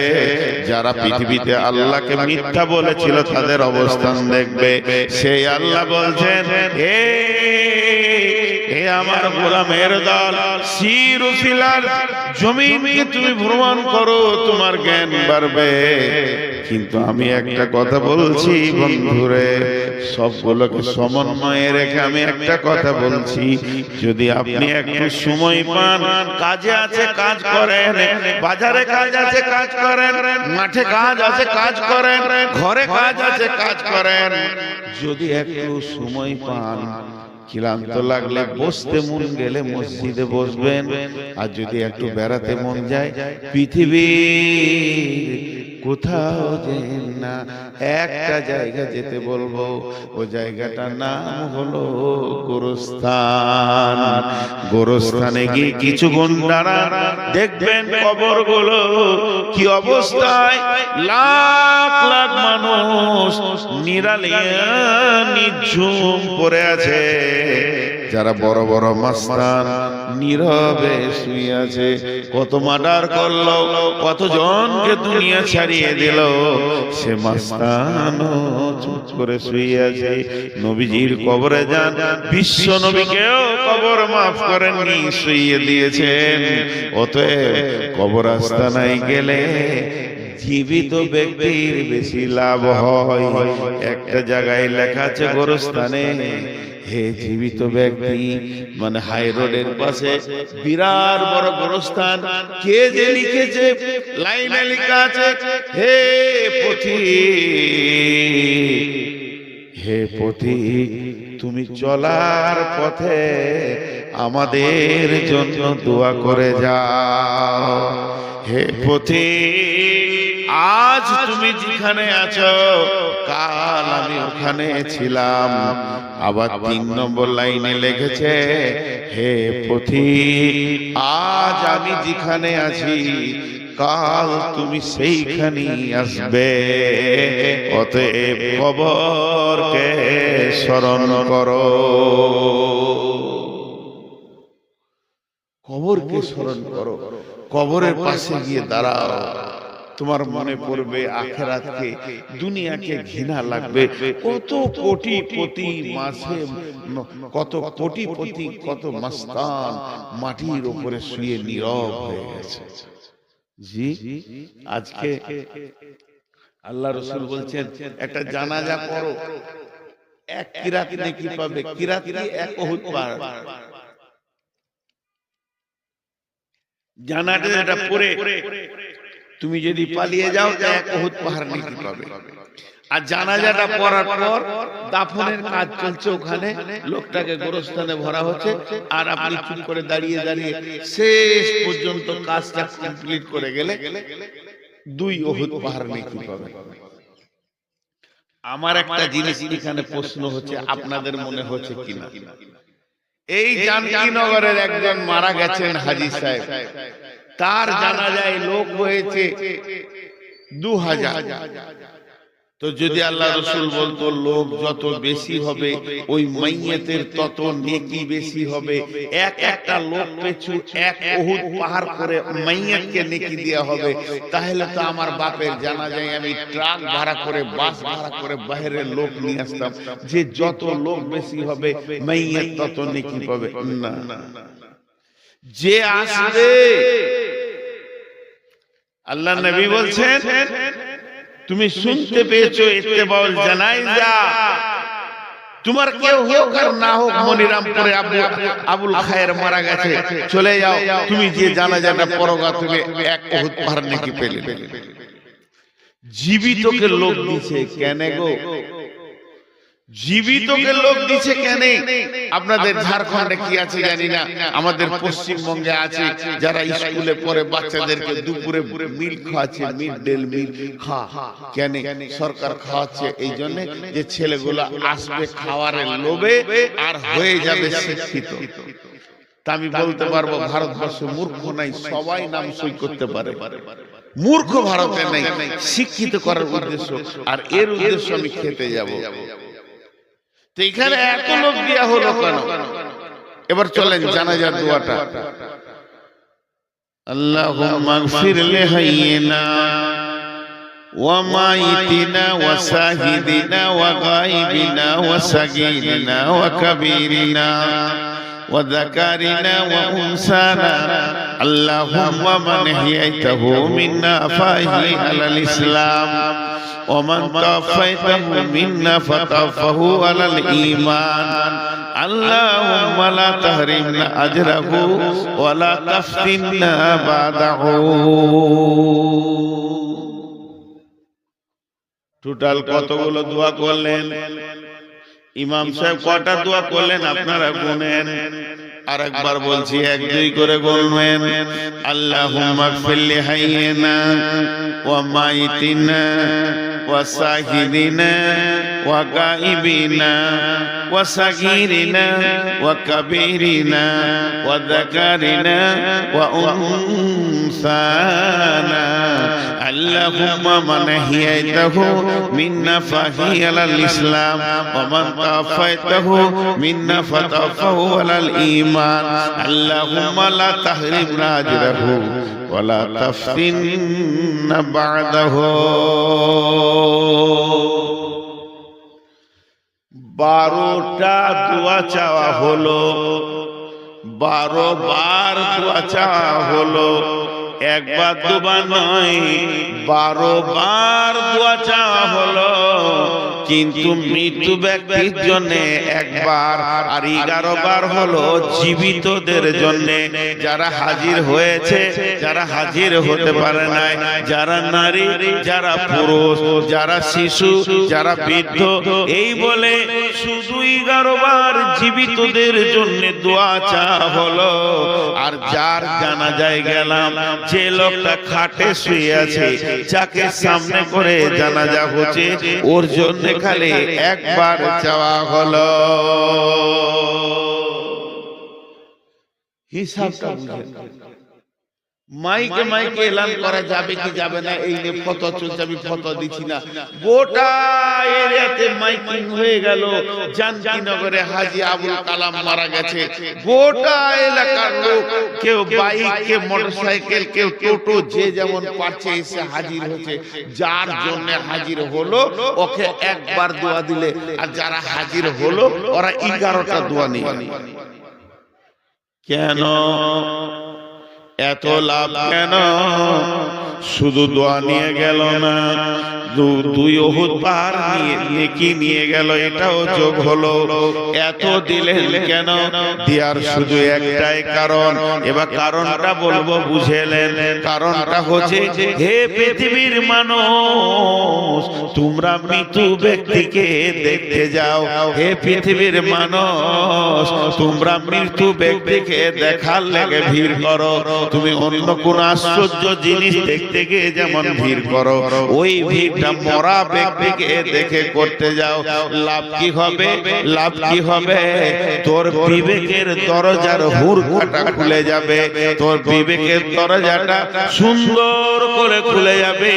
যারা পৃথিবীতে আল্লাহকে মিথ্যা বলেছিল তাদের অবস্থান দেখবে। সেই আল্লাহ বলছেন হে আমার গোলামের দল, সিরু ফিল আরদ, জমিনকে তুমি ভ্রমণ করো, তোমার জ্ঞান বাড়বে। কিন্তু আমি একটা কথা বলছি বন্ধুরে, সবগুলোকে সমন্বয়ে রেখে আমি একটা কথা বলছি, যদি আপনি একটু সময় পান, কাজে আছে কাজ করেন, বাজারে কাজ আছে কাজ করেন, মাঠে কাজ আছে কাজ করেন, ঘরে কাজ আছে কাজ করেন, যদি একটু সময় পান, ক্লান্ত লাগলে বসতে মন গেলে মসজিদে বসবেন, আর যদি একটু বেড়াতে মন যায় পৃথিবীর কোথাও যেন না, একটা জায়গা যেতে বলবো, ও জায়গাটার নাম হলো গোরস্থান। গোরস্থানে গিয়ে কিছু ঘন্টা দেখবেন কবরগুলো কি অবস্থায়, লাখ লাখ মানুষ নিরালিয়া নিঝুম পড়ে আছে। যারা বড় বড় মাস্তান নীরবে শুয়ে আছে, কত মার্ডার করলো, কতজনকে দুনিয়া ছাড়িয়ে দিল, সে মাস্তানও চুপ করে শুয়ে আছে। নবীজির কবরে যান, বিশ্ব নবীকেও কবর মাফ করেননি, শুইয়ে দিয়েছেন। অতএব কবর আস্তানায় গেলে জীবিত ব্যক্তির বেশি লাভ হয়। একটা জায়গায় লেখা আছে গোরস্থানে, হে জীবিত ব্যক্তি, মানে হাই রোডের পাশে বিরাট বড় গোরস্থান, কে যে লিখেছে, লাইনে লেখা আছে, হে পথিক, হে পথিক, তুমি চলার পথে আমাদের জন্য দোয়া করে যাও। হে পথিক, আজ তুমি যেখানে আছো, কাল আমি ওখানে ছিলাম। আবার 3 নম্বর লাইনে লিখেছে, হে পথিক, আজ আমি যেখানে আছি, কাল তুমি সেইখানেই আসবে। অতএব কবরকে স্মরণ করো, কবরকে স্মরণ করো, কবরের পাশে গিয়ে দাঁড়াও। তোমার মনে পড়বে আখিরাতকে, দুনিয়াকে ঘৃণা লাগবে। কত কোটি প্রতি মাসে, কত কোটি প্রতি, কত মাস্তান মাটির উপরে শুয়ে নীরব হয়ে গেছে। জি, আজকে আল্লাহ রাসূল বলছেন, একটা জানাজা করো, 1 কিরাত নেকি পাবে। কিরাত কি? 1 উহুদ পাহাড়। জানাজাটা পড়ে তুমি যদি পালিয়ে যাও, 1 উহুদ পাহাড় নেকি পাবে। আর জানাজাটা পড়ার পর দাফনের কাজ চলছে, ওখানে লোকটাকে গোরস্থানে ভরা হচ্ছে, আর আপনি চুপ করে দাঁড়িয়ে দাঁড়িয়ে শেষ পর্যন্ত কাজটা কমপ্লিট করে গেলে 2 উহুদ পাহাড় নেকি পাবে। আমার একটা জিনিস এখানে প্রশ্ন হচ্ছে, আপনাদের মনে হচ্ছে কিনা, এই জানকীনগরের একজন মারা গেছেন হাজী সাহেব, তার জানাজায় লোক হয়েছে 2000। তো যদি আল্লাহ রাসূল বলতো লোক যত বেশি হবে ওই মাইয়াতের তত নেকি বেশি হবে, একটা লোক পিছু 1 উহুদ পাহাড় করে মাইয়াতকে নেকি দেয়া হবে, তাহলে তো আমার বাপের জানাজায় আমি ট্রাক ভাড়া করে, বাস ভাড়া করে বাইরের লোক নিয়ে আসতাম, যে যত লোক বেশি হবে মাইয়াত তত নেকি পাবে। না, যে আসবে, আল্লাহ নবী বলছেন, তুমি শুনতে পেয়েছো ইত্তেবাউল জানাইজা, তোমার কেউ হোক আর না হোক, মনিরামপুরে আবুল খায়ের মারা গেছে, চলে যাও, তুমি যে জানাজাটা পড়োগা, তুমি 1 উহুদ পাহাড় নেকি পেলে। জীবিতকে লোক দিছে কেন গো? জীবিতকে লোক দিছে কেন? আপনাদের ঝাড়খণ্ডে কি আছে জানি না, আমাদের পশ্চিমবঙ্গে আছে, যারা স্কুলে পড়ে বাচ্চাদেরকে দুপুরে মিল খাওয়াচ্ছে, মিড ডে মিল কেন সরকার খাওয়াচ্ছে? এই জন্য যে ছেলেগুলো আসবে খাওয়ারের লোভে আর হয়ে যাবে শিক্ষিত। তা আমি বলতে পারবো ভারতবর্ষে মূর্খ নাই, সবাই নাম সই করতে পারে। মূর্খ ভারতে নাই, শিক্ষিত করার উদ্দেশ্য, আর এর উদ্দেশ্য আমি খেতে যাব। তো এখানে এত লোক দেয়া হলো কেন? এবার চলেন জানাজার দোয়াটা। আল্লাহুম্মা গফির লিহাইয়িনা ওয়া মাইতিনা ওয়া শাহিদিনা ওয়া গায়বিনা ওয়া সাগীরিনা ওয়া কাবীরিনা ওয়া যাকারিনা ওয়া উনসানা আল্লাহুম্মা মান হিয়াইতাহু মিন্না ফাহি আলাল ইসলাম ومن توفيته منا فتوفه على الإيمان اللهم لا تحرمنا أجره ولا تفتنا بعده। টোটাল কতগুলো দোয়া করলেন? ইমাম সাহেব কটা দোয়া করলেন আপনারা গুনেন। আরেকবার বলছি, 1-2 করে গুনবেন। আল্লাহুম্মা গফির লিহাইয়িনা ওয়া মাইতিনা ওয়া শাহিদিনা وغائبنا وصغيرنا وكبيرنا وذكرنا وأنثانا اللهم من أحييته منا فأحيه على الإسلام ومن توفيته منا فتوفه على الإيمان اللهم لا تحرمنا أجره ولا تفتنا بعده 12টা দোয়া চাওয়া হলো 12 বার দোয়া চাওয়া হলো একবার দুবার নয় 12 বার দোয়া চাওয়া হলো কিন্তু মৃত্যু ব্যক্তির জন্য একবার আর 11 বার হলো জীবিতদের জন্য যারা হাজির হয়েছে যারা হাজির হতে পারে না যারা নারী যারা পুরুষ যারা শিশু যারা বৃদ্ধ এই বলে শুধু 11 বার জীবিতদের জন্য দোয়া চাওয়া হলো আর যার জানাজায় গেলাম যে লোকটা খাটে শুয়ে আছে যাকে সামনে করে জানাজা হচ্ছে ওর জন্য খালি একবার চাওয়া হলো হিসাবটা বুঝেন মাইকে মাইকে এলান করা যাবে কি যাবে না এই নিয়ে ফটো চলছে আমি ফটো দিচ্ছি না গোটা এরিয়াতে মাইকিং হয়ে গেল জানকীনগরে হাজী আবুল কালাম মারা গেছে গোটা এলাকার লোক কেউ বাইক কেউ মোটরসাইকেল কেউ টোটো যে যেমন পারছে এসে হাজির হচ্ছে যার জন্য হাজির হলো ওকে একবার দোয়া দিলে আর যারা হাজির হলো ওরা 11টা দোয়া নিয়ে কেন এত লাভ কেন শুধু দোয়া নিয়ে গেল না দুই উহুদ পাহাড় নেকি নিয়ে গেল এটাও যোগ হলো এত দিলেন কেন দিয়ার শুধু একটাই কারণ এবার কারণটা বলবো বুঝেলেন কারণটা হচ্ছে হে পৃথিবীর মানুষ তোমরা মৃত্যু ব্যক্তিকে দেখতে যাও হে পৃথিবীর মানুষ তোমরা মৃত্যু ব্যক্তিকে দেখার লেগে ভিড় করো তুমি অন্য কোন আশ্চর্য জিনিস দেখতে গিয়ে যেমন ভিড় করো ওই ভিড়টা মরা ব্যক্তিকে দেখে করতে যাও লাভ কি হবে লাভ কি হবে তোর বিবেকের দরজার হুড়কাটা খুলে যাবে তোর বিবেকের দরজাটা সুন্দর করে খুলে যাবে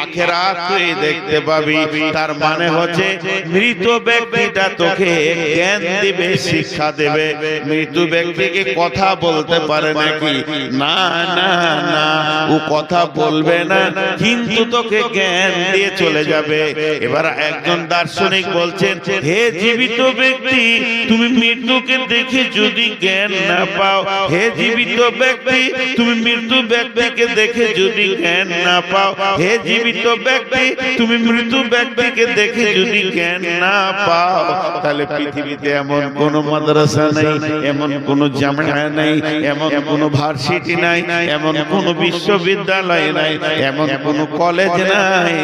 আখিরাত তুই দেখতে পাবি তার মানে হচ্ছে মৃত ব্যক্তিটা তোকে জ্ঞান দিবে শিক্ষা দেবে মৃত ব্যক্তিকে কথা বলতে পারে নাকি না না না ও কথা বলবে না কিন্তু তোকে জ্ঞান দিয়ে চলে যাবে এবার একজন দার্শনিক বলছেন হে জীবিত ব্যক্তি তুমি মৃত্যুকে দেখে যদি জ্ঞান না পাও হে জীবিত ব্যক্তি তুমি মৃত্যু ব্যক্তিকে দেখে যদি জ্ঞান না পাও হে জীবিত ব্যক্তি তুমি মৃত্যু ব্যক্তিকে দেখে যদি জ্ঞান না পাও তাহলে পৃথিবীতে এমন কোন মাদ্রাসা নেই এমন কোন জামিয়া নেই এমন কোন ভার্সিটি নাই এমন কোন বিশ্ববিদ্যালয় নাই এমন কোন কলেজ নাই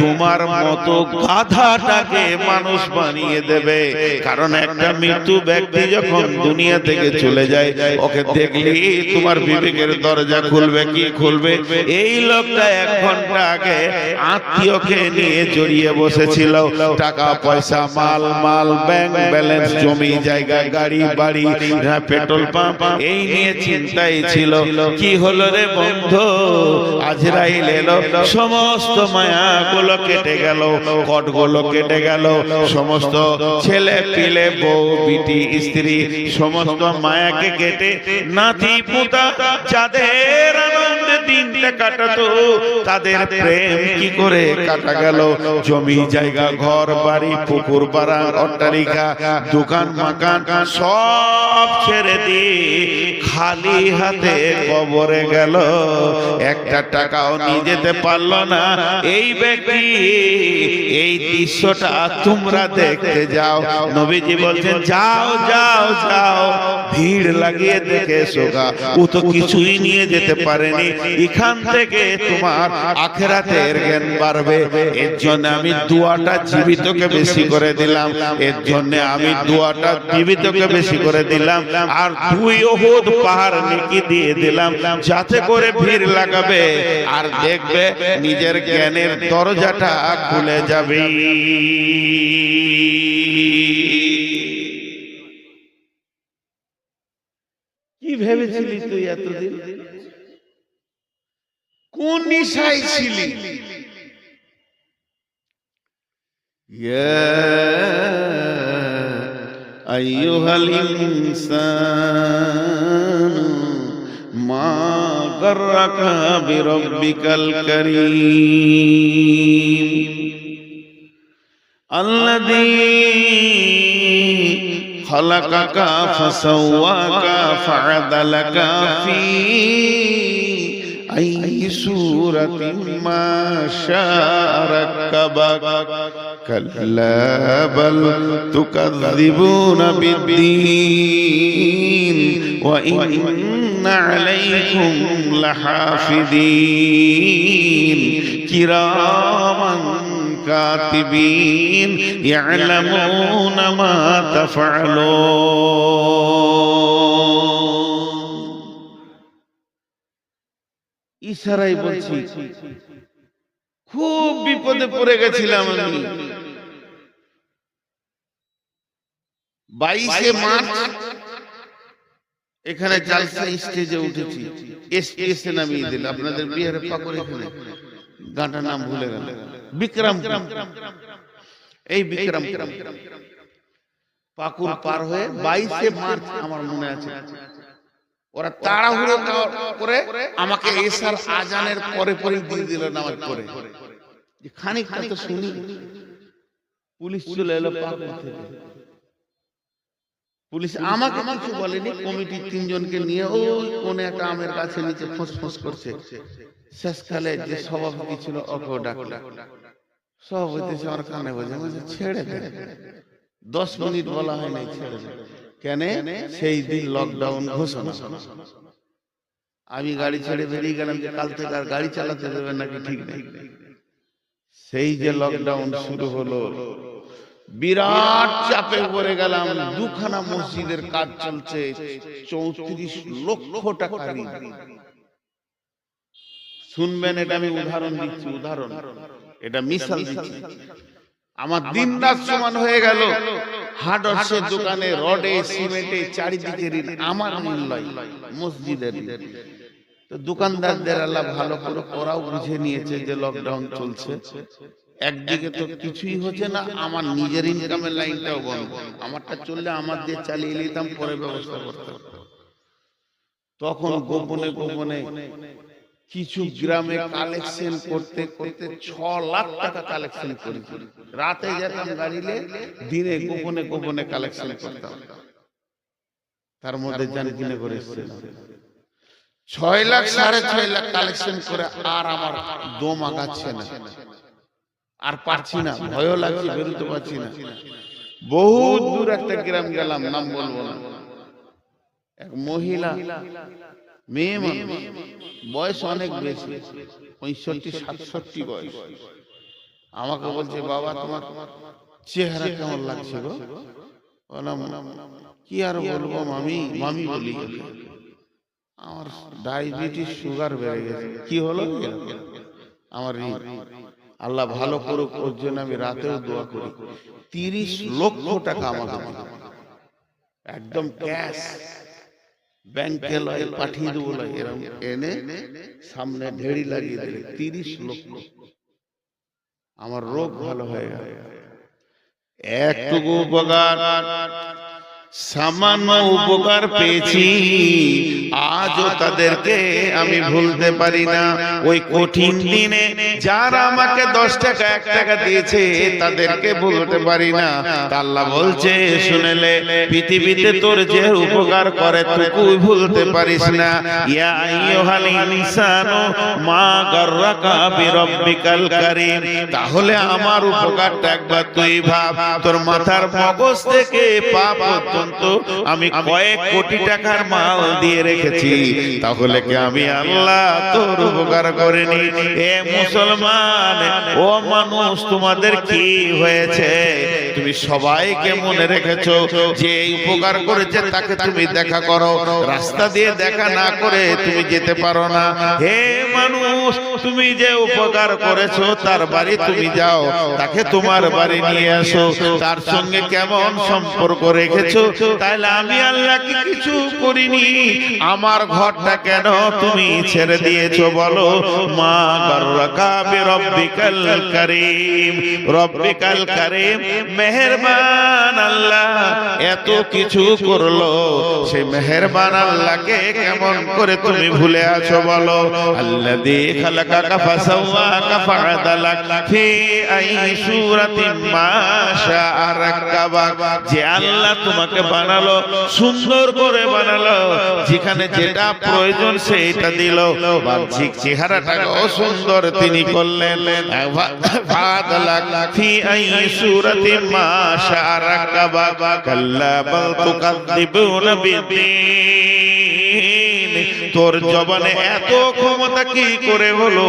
তোমার মতো গাধাটাকে মানুষ বানিয়ে দেবে কারণ একটা মৃত্যু ব্যক্তি যখন দুনিয়া থেকে চলে যায় ওকে দেখলি তোমার বিবেকের দরজা খুলবে কি খুলবে এই লোকটা 1 ঘন্টা আগে আত্মীয়কে নিয়ে জড়িয়ে বসেছিল টাকা পয়সা মাল মাল ব্যাংক ব্যালেন্স জমি জায়গা গাড়ি বাড়ি পেট্রোল পাম্প এই নিয়ে চিন্তাই ছিল কি হলো রে বন্ধু আজরাইল এলো সমস্ত মায়াগুলো কেটে গেল কটগুলো কেটে গেল সমস্ত ছেলে পিলে বউ বিটি স্ত্রী সমস্ত মায়াকে কেটে নাতি পুতা যাদের আনন্দে দিনটা কাটাতো তাদের প্রেম কি করে কাটা গেল জমি জায়গা ঘর বাড়ি পুকুর পাড়া অট্টালিকা দোকান মাকান সব ছেড়ে দিয়ে খালি হাতে কবরে গেল একটা টাকাও নিয়ে যেতে পারলো না এই ব্যক্তি এই দৃশ্যটা তোমরা দেখতে যাও নবীজি বলছেন যাও যাও যাও ভিড় লাগিয়ে দেখে এসো গা ও তো কিছুই নিয়ে যেতে পারেনি এখান থেকে তোমার আখিরাতের জ্ঞান বাড়বে। এর জন্য আমি দোয়াটা জীবিতকে বেশি করে দিলাম, এর জন্য আমি দোয়াটা জীবিতকে বেশি করে দিলাম। আর 2 উহুদ পাহাড় নেকি দিয়ে দিলাম, যাতে করে ভিড় লাগাবে আর দেখবে নিজের জ্ঞানের দরজাটা খুলে যাবে। কি ভেবেছিলি তুই এতদিন? কোন নিশায় ছিলি? ইয়া আইয়ুহাল ইনসান মা গাররাকা বিরাব্বিকাল কারীম আল্লাযী খালাকাকা ফাসাওয়াকা ফাআদালাকা ফি আইয়ি সূরাতিন মা শাআ রাক্কাবাক কাল্লা বাল তুকাযযিবুনা বিদ্দীন ওয়া ইন্না আলাইকুম লাহাফিযীন কিরামান কাতিবিন ইয়ালামুনা মা তাফআলুন। ইশারায় বলছি, খুব বিপদে পড়ে গেছিলাম আমি। 22শে মার্চ এখানে জালসা স্টেজে উঠেছি, স্টেজে নামিয়ে দিল আপনাদের বিহারের পাকুর এখানে, গানটা নাম ভুলে গেল, বিক্রম। এই বিক্রম পাকুর পার হয়ে 22শে মার্চ আমার মনে আছে, ওরা তাড়াহুড়ো করে আমাকে এশার আজানের পরে পরে দিয়ে দিল নামাজ পড়ে। খানিকটা তো শুনি, পুলিশ চলে এলো পাকুর থেকে। পুলিশ আমাকে কিছু বলেনি, কমিটির 3 জনকে নিয়ে ওই কোনে একটা আমের গাছে নিচে ফোঁস করছে। শেষকালে যে সভাপতি ছিল ওকেও ডাকলো, সভাপতি আমার কানে বলছে ছেড়ে দে। 10 মিনিট বলা হয় নাই, ছেড়ে দে। কেন? সেই দিন লকডাউন ঘোষণা। আমি গাড়ি ছেড়ে বেরিয়ে গেলাম যে কাল থেকে আর গাড়ি চালাতে দেবেন নাকি ঠিক নেই। সেই যে লকডাউন শুরু হলো, বিরাট চাপে পড়ে গেলাম। 2খানা মসজিদের কাজ চলছে, 34 লক্ষ টাকা ঋণ। শুনবেন, এটা আমি উদাহরণ দিচ্ছি, উদাহরণ, এটা মিসাল দিচ্ছি। আমার দিন রাত সমান হয়ে গেল। হার্ডওয়্যারের দোকানে রডে সিমেন্টে চারিদিকে ঋণ, আমার মূল্যায় মসজিদের। তো দোকানদারদের আল্লাহ ভালো করে ওরাও বুঝে নিয়েছে যে লকডাউন চলছে, একদিকে তো কিছুই হচ্ছে না, আমার নিজের ইনকামের লাইনটাও বন্ধ। আমারটা চললে আমার দিয়ে চালিয়ে নিতাম, পরে ব্যবস্থা করতাম। তখন গোপনে গোপনে কিছু গ্রামে কালেকশন করতে করতে 6 লাখ টাকা কালেকশন করেছি। রাতে যেতাম গাড়িলে, দিনে গোপনে গোপনে কালেকশন করতাম। তার মধ্যে জান কিনে করে এসেছিলাম 6 লাখ 6.5 লাখ কালেকশন করে। আর আমার দম আগাচ্ছে না, আর পারছি না, ভয়ও লাগছে, বেরোতে পারছি না। বহুত দূর একটা গ্রাম গেলাম, নাম বলবো না। এক মহিলা, মেয়ে মানুষ, বয়স অনেক বেশি, 65-67 বয়স। আমাকে বলছে, বাবা তোমার চেহারা কেমন লাগছে গো? বললাম কি আর বলবো মামি, মামি বলি আমার ডায়াবেটিস সুগার বেড়ে গেছে। কি হলো? আমার আল্লাহ ভালো করুক, ওর জন্য আমি রাতেও দোয়া করি। 30 লক্ষ টাকা আমাকে একদম ক্যাশ ব্যাংকে লয় পাঠিয়ে দেবো, এরকম এনে সামনে ঢেড়ি লাগিয়ে দিলে 30 লক্ষ। আমার রোগ ভালো হয়ে গেল। একটুকু উপকার, সামান্য উপকার পেয়েছি, আজও তাদেরকে আমি ভুলতে পারি না। ওই কঠিন দিনে যারা আমাকে 10 টাকা 1 টাকা দিয়েছে তাদেরকে ভুলতে পারি না। আল্লাহ বলছে, শুনেলে পৃথিবীতে তোর যে উপকার করে তুই ভুলতে পারিস না। ইয়া আইয়ুহাল ইনসানু মা গাররাকা বিরাব্বিকাল কারীম। তাহলে আমার উপকারটা একবার তুই ভাব, তোর মাথার মগজ থেকে পা পর্যন্ত পর্যন্ত আমি কয়েক কোটি টাকার মাল দিয়ে রেখেছি, তাহলে কি আমি আল্লাহ তোর উপকার করিনি? এ মুসলমান, ও মানুষ, তোমাদের কি হয়েছে? তুমি সবাইকে মনে রেখেছো যে উপকার করেছে তাকে তুমি দেখা করো, রাস্তা দিয়ে দেখা না করে তুমি যেতে পারো না। হে মানুষ, তুমি যে উপকার করেছো তার বাড়ি তুমি যাও, তাকে তোমার বাড়ি নিয়ে আসো, তার সঙ্গে কেমন সম্পর্ক রেখেছো? তাহলে আমি আল্লাহ কি কিছু করিনি? আমার ঘরটা কেন তুমি ছেড়ে দিয়েছো বলো? মা গাররাকা বিরব্বিকাল কারীম, রব্বিকাল কারীম, মেহেরবান আল্লাহ এত কিছু করলো, সেই মেহেরবান আল্লাহকে কেমন করে তুমি ভুলে আছো বলো? আল্লাযী খালাকাকা ফাসাওয়াকা ফাআদালাক ফি আই সূরাতিন মা শাআ রাক্কাবাক, যে আল্লাহ তোমাকে বানালো, সুন্দর করে বানালো, যেখানে যেটা প্রয়োজন সেটা দিল, বাহ্যিক চেহারাটাও সুন্দর তিনি করলেন। ফাআদালাক ফি আই সূরাতিন মা শাআ রাক্কাবাক, কাল্লা বাল তুকাযযিবুনা বিদ্দীন, তোর জবানে এত ক্ষমতা কি করে হলো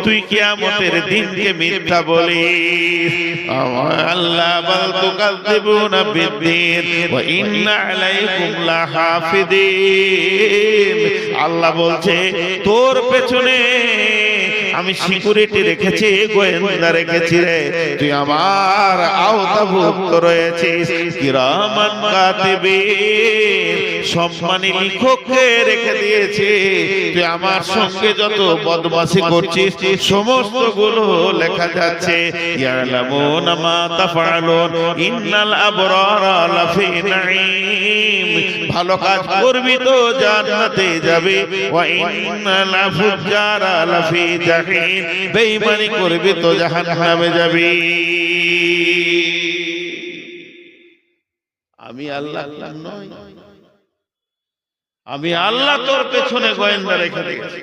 তুই কিয়ামতের দিনকে মিথ্যা বলিস? আল্লাহ বাল তুকাযযিবুনা বিদ্দীন ওয়া ইন্না আলাইকুম লাহাফিদিন, আল্লাহ বলছে তোর পেছনে আমি সিকিউরিটি রেখেছি, গোয়েন্দা রেখেছি রে, তুই আমার আওতাভুক্ত রয়েছিস। কিরামান কাতিবিন, সম্মানী লিখককে রেখে দিয়েছি, তুই আমার সঙ্গে যত বদমাশি করছিস সমস্ত গুলো লেখা যাচ্ছে। ইয়ালামুনা মা তাফআলুন ইন্নাল আবরারা লাফি নাঈম, ভালো কাজ করবি তো জান্নাতে যাবে, ওয়া ইন্নাল ফুজ্জারা লাফি জাহিম, বেঈমানি করবি তো জাহান্নামে যাবি। আমি আল্লাহ নই, আমি আল্লাহ তোর পেছনে গোয়েন্দা রেখে দিয়েছি।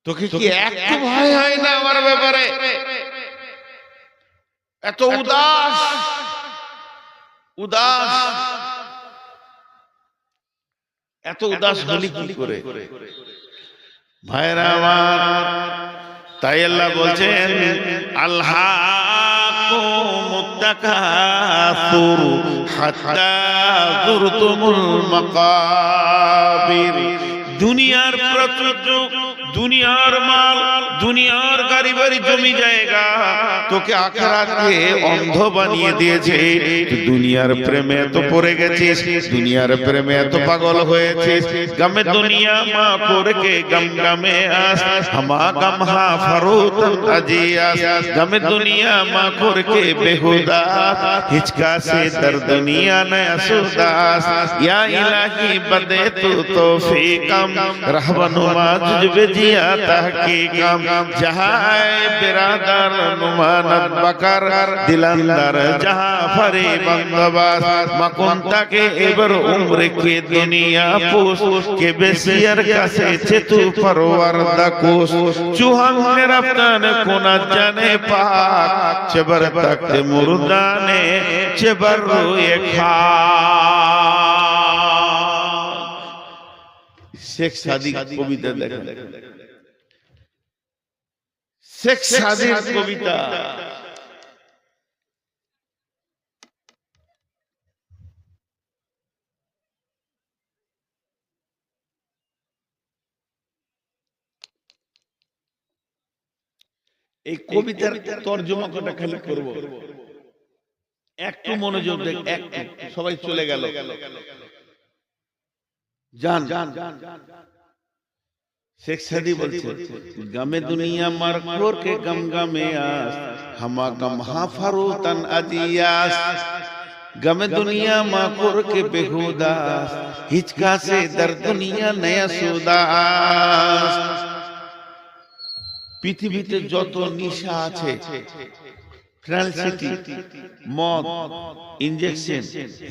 তোকে কি একটু ভয় হয় না আমার ব্যাপারে? এত উদাস উদাস, এত উদাস হলি কি করে ভাইরা আমার? তাই আল্লাহ বলছেন আলহাকুমুত তাকাসুর হাত্তা যুরতুমুল মাকাবির, দুনিয়ার প্রাচুর্য, দুনিয়ার মাল, দুনিয়ার গাড়ি বাড়ি, জমি জায়গা তোকে আখিরাতকে অন্ধ বানিয়ে দিয়েছে। দুনিয়ার প্রেমে এত পড়ে গেছিস, দুনিয়ার প্রেমে এত পাগল হয়েছিস। গামে দুনিয়া মা করকে গম গামে আস, হামা গম হা ফারুত আজিয়াস, গামে দুনিয়া মা করকে বেহুদাস, হিচকা সে দর দুনিয়া নয়া সুদাস, ইয়া ইলাহি বদে তু তৌফিকম, रहबनुमा जुजबे जिया तहकीकम, जहां बिरादर नुमानत बकर, दिलंदर जहां फरे बंदोबस, मकुंता के एबर उम्र के दुनिया पूस, के बेसियर कसे चेतु परवर दकुस, चूहन ने रफ्तान कुना जाने पाक, चबर तक मुर्दाने चबर रोए खा। শেখ সাদিক কবিতা দেখেন, শেখ সাদিক কবিতা। এই কবিতার তর্জমা কটা খালি করব, একটু মনোযোগ দেখ, একটু সবাই চলে গেল, जान शेख सादी बोलते गमे दुनिया मरकोर के गम गमे आस, हमा गम हा फरूतन अजियास, गमे दुनिया मरकोर के बेहुदास, हिचका से दर दुनिया नया सुदास। पृथ्वीते যত নিশা আছে, ফ্রান্সিটি, মদ, ইনজেকশন,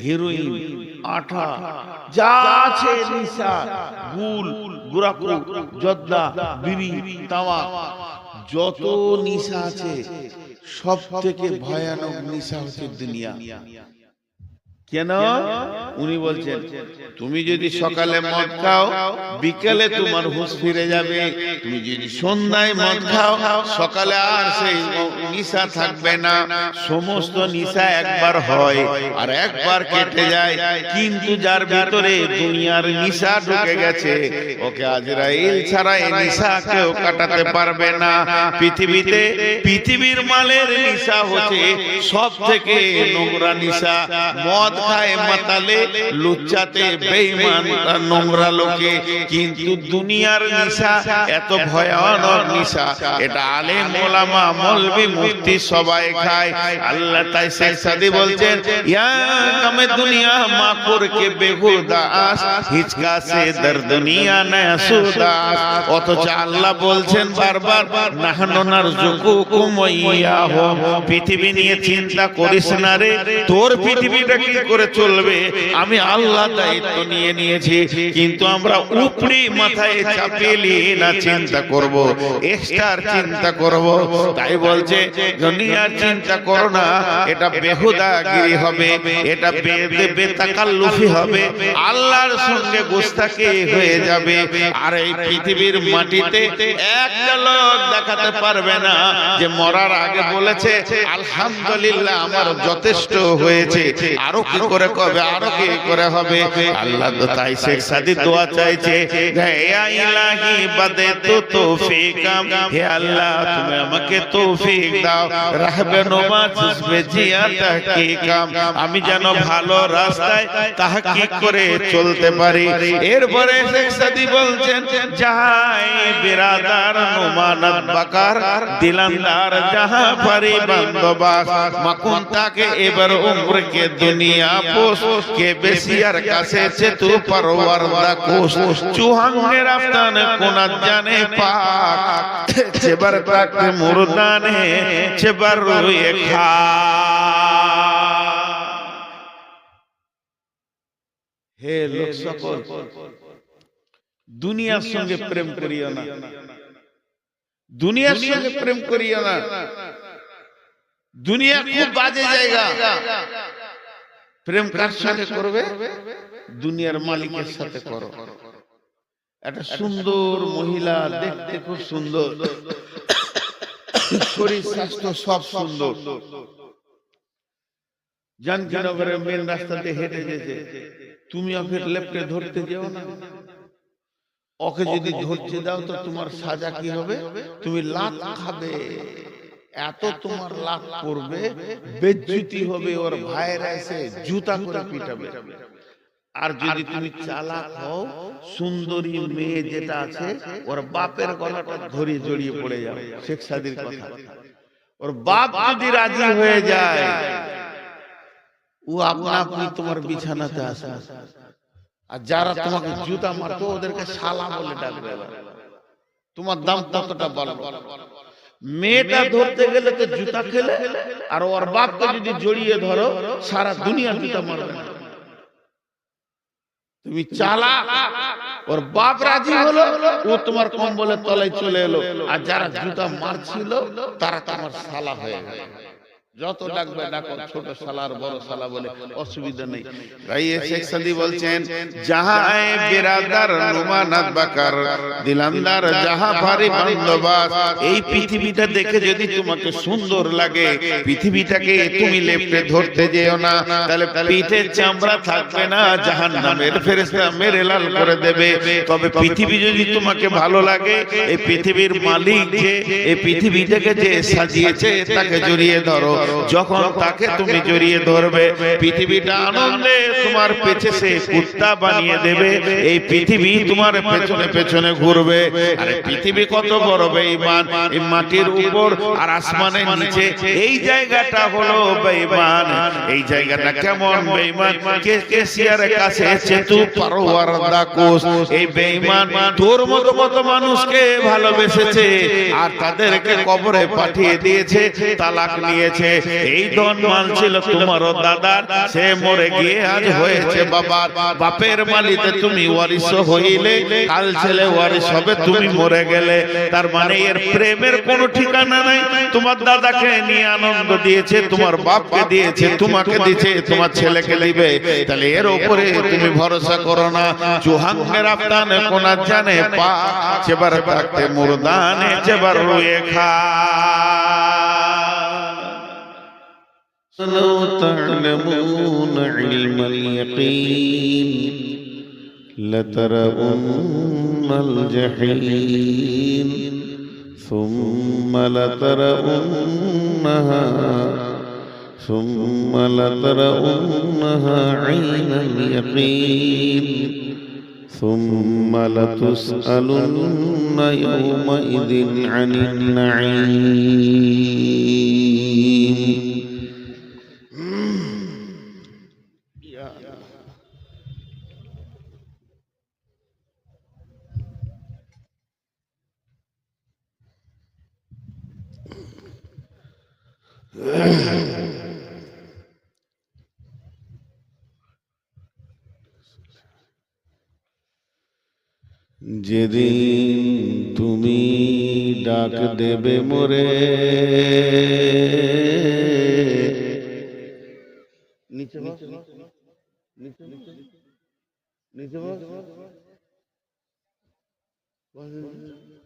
হেরোইন, আঠা, যা আছে নিশা, গুল, গুরাকু, জর্দা, বিড়ি, তামাক, যত নিশা আছে সব থেকে ভয়ানক নিশা হচ্ছে দুনিয়া। কেন? উনি বলছেন তুমি যদি সকালে মদ খাও বিকেলে তোমার হুঁশ ফিরে যাবে, তুমি যদি সন্ধ্যায় মদ খাও সকালে আর সেই নিশা থাকবে না। সমস্ত নিশা একবার হয় আর একবার কেটে যায়, কিন্তু যার ভিতরে দুনিয়ার নিশা ঢুকে গেছে ওকে আজরাইল ছাড়া এই নিশা কেউ কাটাতে পারবে না। পৃথিবীর মালের নিশা হচ্ছে সব থেকে নোংরা নিশা। মদ খায় মাতালে, লুচ্চাতে বেঈমান নোংরা লোকে, কিন্তু দুনিয়ার নিশা এত ভয়ানক নিশা, এটা আলেম ওলামা মৌলভী মুফতি সবাই খায়। আল্লাহ তাই শেখ সাদি বলছেন ইয়া কামে দুনিয়া মাকুর কে বেহুদাস, হিচকা সে দর দুনিয়া নাসুদাস। অথচ আল্লাহ বলছেন বারবার নাহনু নারযুকুকুম ওয়া ইয়াহুম, পৃথিবী নিয়ে চিন্তা করিস না রে, তোর পৃথিবীটা কি করে চলবে আমি আল্লাহ দায়িত্ব নিয়ে নিয়েছি। কিন্তু আমরা উপরি মাথায় চাপিয়ে নিয়ে না চিন্তা করব, এক্সট্রার চিন্তা করব। তাই বলছে দুনিয়ার চিন্তা করো না, এটা বেহুদাগিরি হবে, এটা বেতাকাল্লুফি হবে, আল্লাহর সঙ্গে গোস্তাকি হয়ে যাবে। আর এই পৃথিবীর মাটিতে একটা লোক দেখাতে পারবে না যে মরার আগে বলেছে আলহামদুলিল্লাহ আমার যথেষ্ট হয়েছে, আরো কি করে কবে, আরো কি করে হবে। আল্লাহ তো তাই শেখ সাদি দোয়া চাইছে, ইয়া ইলাহি বাদাতু তৌফিকাম, হে আল্লাহ তুমি আমাকে তৌফিক দাও, রাহবে নোমা জুজবে জিয়া তাহকিকাম, আমি যেন ভালো রাস্তায় তাহকিক করে চলতে পারি। এরপরে শেখ সাদি বলছেন যাহাই বিরাদার নোমানাত বাকার, দিলান্দার জাহা পারি বান্দবাস, মাকুন তাকে এবার উমর কে দুনিয়া পোষ, কে বেশিয়ার কাছে চেতু পরওয়ারদা কোষ, চুহাঙ্গে রাফতান কোনাত জানে পাক, চেবার তাক মুরদানে চেবার রুয়ে খা। হে লোক সকল, দুনিয়ার সঙ্গে প্রেম করিও না, দুনিয়ার সঙ্গে প্রেম করিও না। দুনিয়া খুব বাজে জায়গা। প্রেম কার সাথে করবে? দুনিয়ার মালিকের সাথে করো। একটা সুন্দর মহিলা, দেখতে খুব সুন্দর, শরীর স্বাস্থ্য সব সুন্দর, জানকীনগরের মেন রাস্তাতে হেঁটে যেতে, তুমি ওকে লেপটে ধরতে যেও না। ওকে যদি ধরতে দাও তো তোমার সাজা কি হবে? তুমি লাত খাবে, এত তোমার লাত পড়বে, বেজ্জতি হবে, ওর ভাইরা এসে জুতা করে পিটাবে। আর যদি তুমি চালাক হও, সুন্দরী মেয়ে যেটা আছে ওর বাপের গলাটা ধরে জড়িয়ে পড়ে যাবে। শেখ সাদির কথা, ওর বাপ যদি রাজি হয়ে যায় ও আপনা আপনি তোমার বিছানাতে আসে। আর যারা তোমাকে জুতা মারতো ওদেরকে শালা বলে ডাকবে। তোমার দাম কতটা বলবো? মেয়েটা ধরতে গেলে তো জুতা খেলে, আর ওর বাপকে যদি জড়িয়ে ধরো সারা দুনিয়া জুতা মারবে। তুমি চালাক, ওর বাপ রাজি হলো, ও তোমার কম্বলের তলায় চলে এলো, আর যারা জুতা মারছিল তারা তোমার শালা হয়ে গেল। যত ডাকবে ডাকো, ছোট শালার বড় শালা বলে অসুবিধা নেই। ভাই শেখ সাদি বলছেন জাহায় বিরাদার নোমানাত বাকার, দিলান্দার জাহা ভারি বান্দবাস। এই পৃথিবীটা দেখে যদি তোমাকে সুন্দর লাগে, পৃথিবীটাকে তুমি লেপটে ধরতে যেও না, তাহলে পিঠে চামড়া থাকবে না, জাহান্নামের ফেরেশতা মেরে লাল করে দেবে। তবে পৃথিবী যদি তোমাকে ভালো লাগে, এই পৃথিবীর মালিক যে এই পৃথিবীটাকে যে সাজিয়েছে তাকে জড়িয়ে ধরো। যখন তাকে তুমি জড়িয়ে ধরবে, পৃথিবীটা আনন্দে তোমার পেছনে কুত্তা বানিয়ে দেবে। এই পৃথিবী তোমার পেছনে পেছনে ঘুরবে। আরে পৃথিবী কত বড় বেঈমান, এই মাটির উপর আর আসমানের নিচে, এই জায়গাটা হলো বেঈমান। এই জায়গাটা কেমন বেঈমান? কেসিয়ারের কাছে চেতু পরওয়ারদা কোষ। এই বেঈমান তোর মতো মানুষকে ভালোবেসেছে আর তাদেরকে কবরে পাঠিয়ে দিয়েছে, তালাক নিয়েছে। এই ধন মাল ছিল তোমারও দাদার, সে মরে গিয়ে আজ হয়েছে বাবার। বাপের মালিতে তুমি ওয়ারিস হইলে, কাল ছেলে ওয়ারিস হবে, তুমি মরে গেলে। তার মানে এর প্রেমের কোনো ঠিকানা নাই। তোমার দাদাকে নিয়ে আনন্দ দিয়েছে, তোমার বাপকে দিয়েছে, তোমাকে দিয়েছে, তোমার ছেলেকে দিবে। তাহলে এর উপরে তুমি ভরসা করো না। চুহাঙ্গের আফতানে কোনা জানে পা, চেবার থাকতে মুরদানে চেবার রুয়ে খা। لو تعلمون علم اليقين لترون الجحيم ثم لترونها عين اليقين ثم لتسألن يومئذ عن النعيم. যেদিন তুমি ডাক দেবে মোরে, নিচে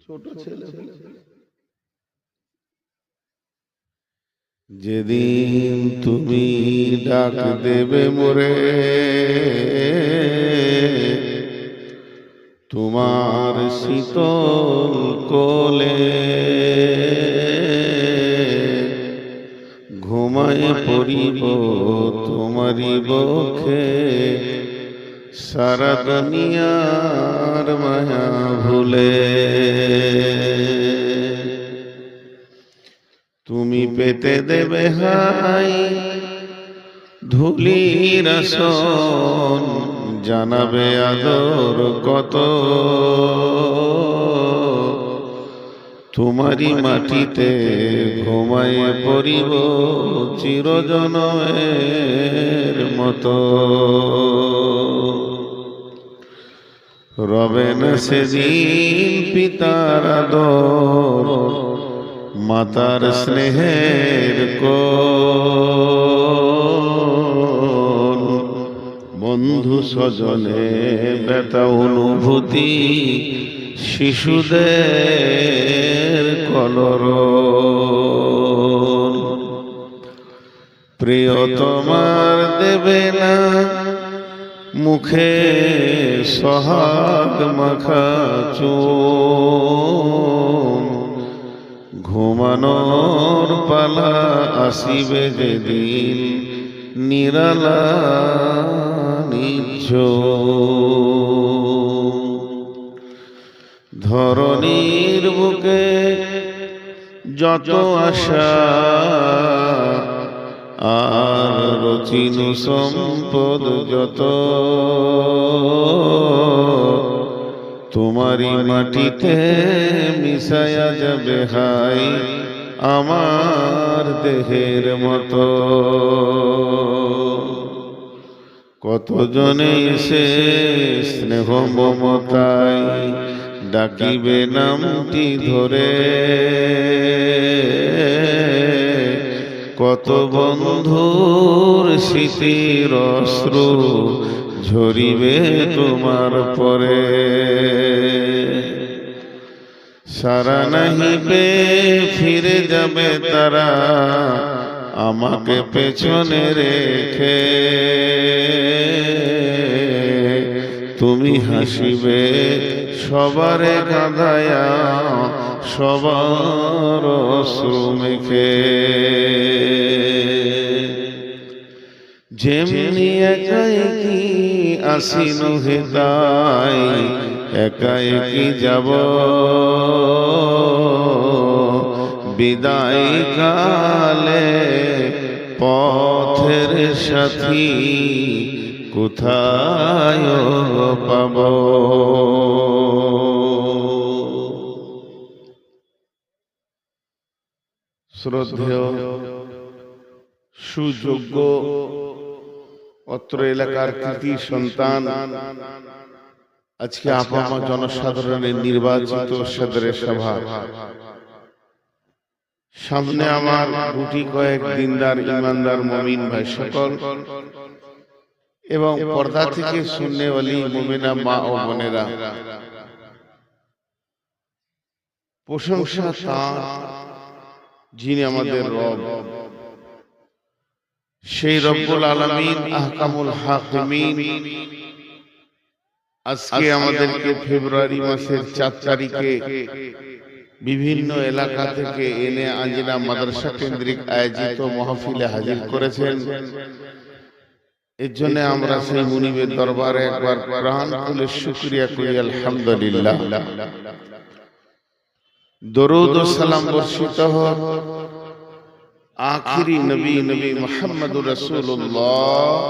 ছোট ছেলে, যেদিন তুমি ডাক দেবে মোরে, তোমার শীতল কোলে ঘুমায় পড়িব তোমারি বক্ষে, সারা দুনিয়ার মায়া ভুলে। তুমি পেতে দেবে হাই ধুলির আসন, জানাবে আদর কত, তোমারি মাটিতে ঘুমায়ে পড়িব চিরজনমের মতো। রবে না সেদিন পিতার আদর, মাতার স্নেহের কোল, বন্ধু স্বজনে ব্যথা অনুভূতি, শিশুদের কলরব। প্রিয়তমার দেবে না মুখে সোহাগ মাখা চুম, ঘুমানোর পালা আসিবে যেদিন নিরালা নিঝুম। ধরণীর বুকে যত আশা আর রচিনু সম্পদ যত, তোমারি মাটিতে মিশায়া যাবে হাই আমার দেহের মতো। কতজনে এসে স্নেহ মমতায় ডাকিবে নামটি ধরে, কত বন্ধুর স্মৃতির অশ্রু ঝরিবে তোমার পরে। সারা নাহিবে ফিরে যাবে তারা আমাকে পেছনে রেখে, তুমি হাসিবে সবারে কাঁদায়া সবার অশ্রু মেখে। যেমনি একা একই আসিনু হেতাই একা একই যাব, বিদায় কালে পথের সাথী কোথায় পাব। শ্রদ্ধেয় সুযোগ্য অত্র এলাকার কৃতি সন্তান, আজকে আপামা জনসাধারণের নির্বাচিত সদরে সভা, সামনে আমার গুটি কয়েক দিনদার ইমানদার মুমিন ভাই সকল এবং পর্দা থেকে শুননেওয়ালি মুমিনা মা ও বোনেরা, প্রশংসা তাঁর যিনি আমাদের রব, সেই রব্বুল আলামিন আহকামুল হাকিমিন আজকে আমাদেরকে ফেব্রুয়ারি মাসের 4 তারিখে বিভিন্ন এলাকা থেকে এনে আঞ্জিনা মাদ্রাসা কেন্দ্রিক আয়োজিত মাহফিলে হাজির করেছেন। এর জন্য আমরা সেই মুনিবের দরবারে একবার প্রাণ খুলে শুকরিয়া করি, আলহামদুলিল্লাহ। দরুদ ও সালাম বর্ষিত হোক আখিরি নবী মুহাম্মদুর রাসূলুল্লাহ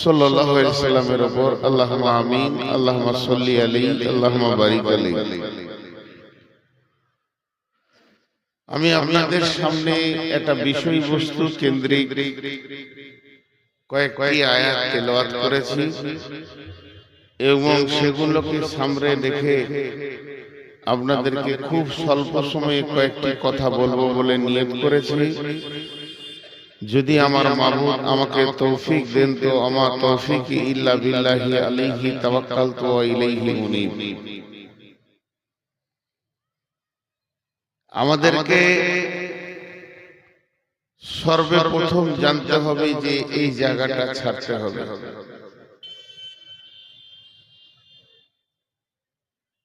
সাল্লাল্লাহু আলাইহি ওয়াসাল্লামের উপর। আল্লাহুম্মা আমিন, আল্লাহুম্মা সাল্লি আলাইহি, আল্লাহুম্মা বারিক আলাইহি। আমি আপনাদের সামনে একটা বিষয়বস্তু কেন্দ্রিক কয়েকটি আয়াত তেলাওয়াত করেছি এবং সেগুলোকে সামনে রেখে আপনাদেরকে খুব স্বল্প সময়ে কয়েকটি কথা বলবো বলে নিয়ত করেছি। যদি আমার মাবুদ আমাকে তৌফিক দেন তো আমার তৌফিক ইল্লা বিল্লাহি আলাইহি তাওয়াক্কালতু ওয়া ইলাইহি মুনীব। আমাদেরকে সর্বপ্রথম জানতে হবে যে এই জায়গাটা ছাড়তে হবে।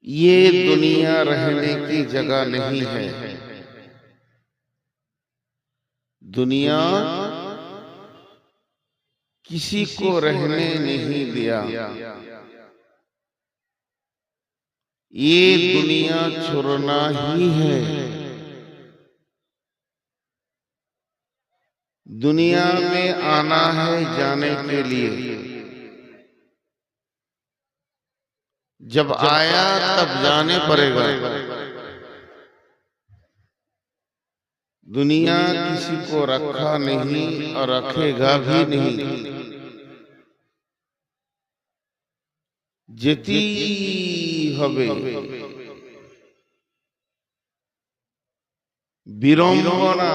ये दुनिया रहने की जगह नहीं है। दुनिया किसी को रहने नहीं दिया। ये दुनिया छोड़ना ही है। दुनिया में आना है जाने के लिए। जब आया तब जाने पड़ेगा। दुनिया किसी को रखा नहीं और रखेगा भी नहीं। যেতে হবে। বিড়ম্বনা,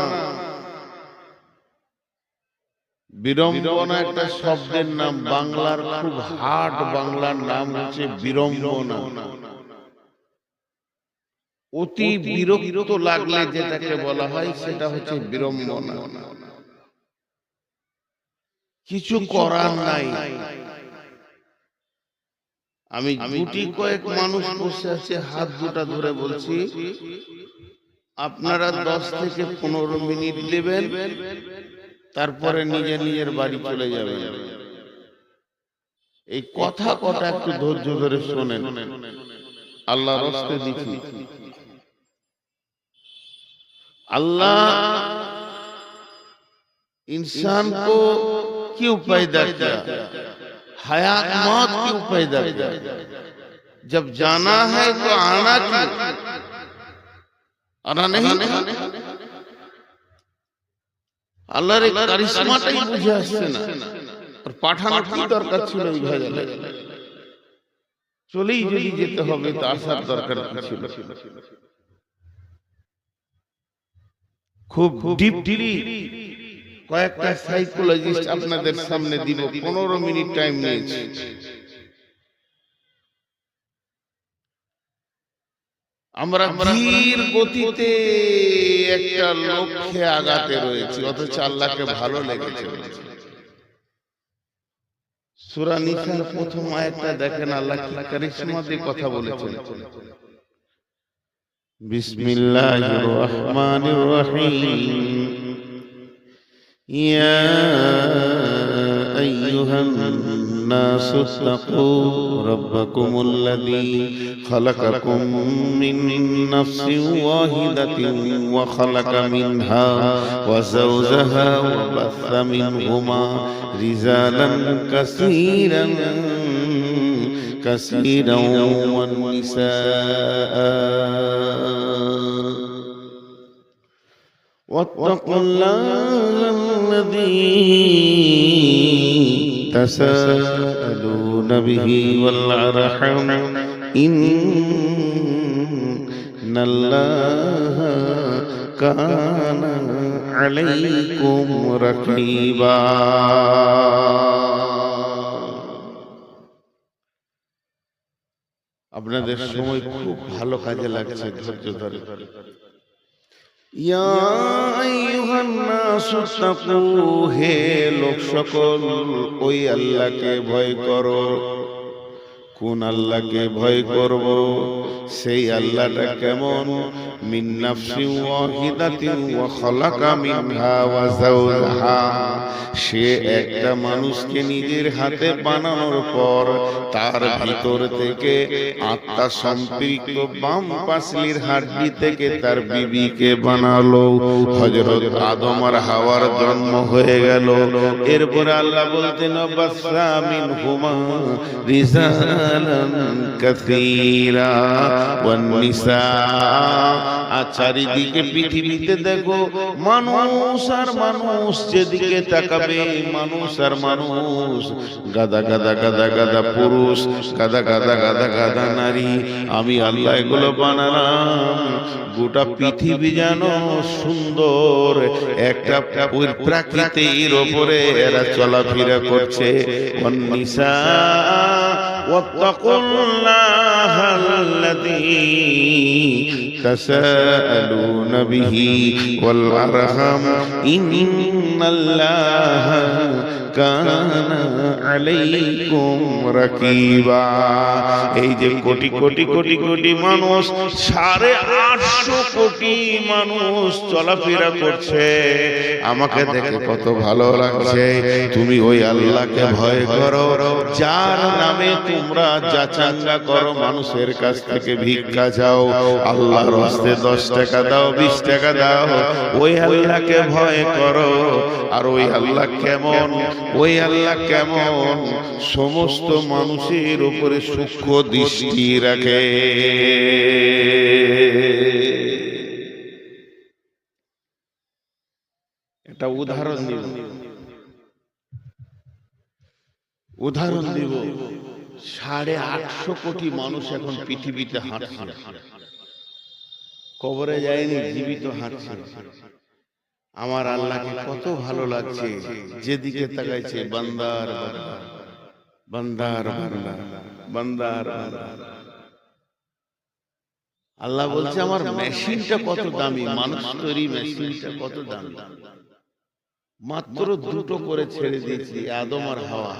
বিড়ম্বনা একটা শব্দের নাম, বাংলার খুব হার্ড বাংলার নাম হচ্ছে বিড়ম্বনা। অতি বিরক্ত লাগলে যেটাকে বলা হয় সেটা হচ্ছে বিড়ম্বনা। কিছু করার নাই। আমি গুটি কয়েক মানুষ বসে আছে, হাত দুটা ধরে বলছি, আপনারা 10 থেকে 15 মিনিট নেবেন, তারপরে নিজের বাড়ি চলে যাবেন। এই কথা কটা একটু ধৈর্য ধরে শোনেন, আল্লাহর রাস্তে দিচ্ছি। अल्लाह इंसान को क्यों पैदा किया, हयात मौत क्यों पैदा किया? जब जाना है तो आना क्यों, आना नहीं? আল্লাহর এই কারিশমাটাই বুঝে আসছে না। আর পাঠানোর কি দরকার ছিল? ওই ভেজালে চলেই যদি যেতে হবে তো আসার দরকার কি ছিল? খুব ডিপলি কয়েকটা সাইকোলজিস্ট আপনাদের সামনে দিব। 15 মিনিট টাইম নিয়েছি। আমরা ধীর গতিতে একটা লক্ষ্যে আগাতে রয়েছি, অথচ আল্লাহকে ভালো লেগেছে। সূরা নিসার প্রথম আয়াতটা দেখেন, আল্লাহ কি কারিশমা দিয়ে কথা বলেছেন। বিসমিল্লাহির রহমানির রহিম। ইয়া আইয়ুহান নাসু তাকু রাব্বাকুমুল্লাযী খালাকাকুম মিন নাফসিন ওয়াহিদাতিন ওয়া খালাকা মিনহা ওয়া যাওজাহা ওয়া বাসসা মিনহুমা রিজালান কাসীরান كثيرا والنساء واتقوا الله الذي تساءلون به والأرحام إن الله كان عليكم رقيبا আপনাদের সময় খুব ভালো কাজে লাগছে, ধৈর্য ধরে। ইয়া আইয়ুহান নাসু তাকু, হে লোক সকল, ওই আল্লাহকে ভয় করো। কোন আল্লাহকে ভয় করব? সেই আল্লাহটা কেমন? মিন নাফসিন ওয়াহিদাতিন ওয়া খালাকা মিনহা ওয়া যাওজাহা, সে একটা মানুষকে নিজের হাতে বানানোর পর তার ভিতর থেকে আত্মা সম্পৃক্ত বাম পাশলির হাড্ডি থেকে তার বিবিকে বানালো। হযরত আদম আর হাওয়ার জন্ম হয়ে গেল। এরপর আল্লাহ বলতেন বাসা মিনহুমা রিজালান কাসীরা ওয়ান নিসা, আর চারিদিকে পৃথিবীতে দেখো মানুষ আর মানুষ, যেদিকে তাকাবে মানুষ আর মানুষ, গাদা গাদা গাদা গাদা পুরুষ, গাদা গাদা গাদা গাদা নারী। আমি আল্লাহ এগুলো বানালাম গোটা পৃথিবী যেন সুন্দর একটা প্রকৃতির ওপরে এরা চলাফেরা করছে। নিসা ওয়াত্তাকুল্লাহাল্লাযী তাসাআলুনা বিহি ওয়াল আরহাম ইন্নাল্লাহা কানা আলাইকুম রাকিবা। এই যে কোটি কোটি কোটি কোটি মানুষ, 850 কোটি মানুষ চলাফেরা করছে, আমাকে দেখে কত ভালো লাগছে। তুমি ওই আল্লাহকে ভয় করো যার নামে তোমরা যাচাঙ্গা করো, মানুষের কাছ থেকে ভিক্ষা চাও, আল্লাহর হস্তে 10 টাকা দাও, 20 টাকা দাও। ওই আল্লাহকে ভয় করো। আর ওই আল্লাহ কেমন? ওই আল্লাহ কেমন? সমস্ত মানুষের উপরে সূক্ষ্ম দৃষ্টি রাখে। একটা উদাহরণ দিব, উদাহরণ দিব। 850 কোটি মানুষ এখন পৃথিবীতে হাঁটছে, কবরে যায়নি, জীবিত হাঁটছে। আমার আল্লাহকে কত ভালো লাগছে, যেদিকে তাকাইছে বান্দার বান্দার বান্দা বান্দার বান্দা। আল্লাহ বলছে আমার মেশিনটা কত দামি, মানুষ তৈরি মেশিনটা কত দামি। মাত্র 2টো করে ছেড়ে দিয়েছি, আদম আর হাওয়া।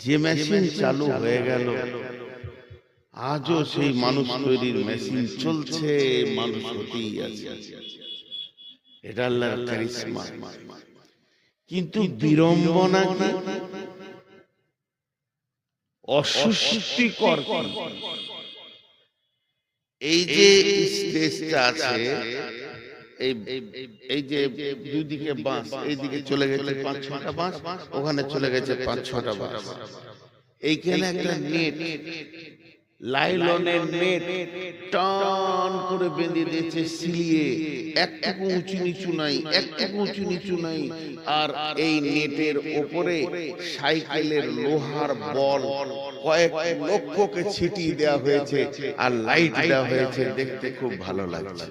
যে মেশিন চালু হয়ে গেল, আজও সেই মানুষ তৈরির মেশিন চলছে, মানুষ হতেই আছে। এটা আল্লাহর কারিশমা। কিন্তু বিড়ম্বনা কি, অস্বস্তিকর। এই যে স্টেজটা আছে, এই যে দুদিকে বাঁশ, এইদিকে চলে গেছে 5-6টা বাঁশ, ওখানে চলে গেছে 5-6টা বাঁশ। এইখানে একটা নেট, লাইলনের নেট টান করে বেঁধে দিয়েছে, সিলিয়ে একটুকু উঁচু নিচু নাই, একটুকু উঁচু নিচু নাই। আর এই নেটের ওপরে সাইকেলের লোহার বল কয়েক লক্ষকে ছিটিয়ে দেওয়া হয়েছে, আর লাইট দেওয়া হয়েছে। দেখতে খুব ভালো লাগছে।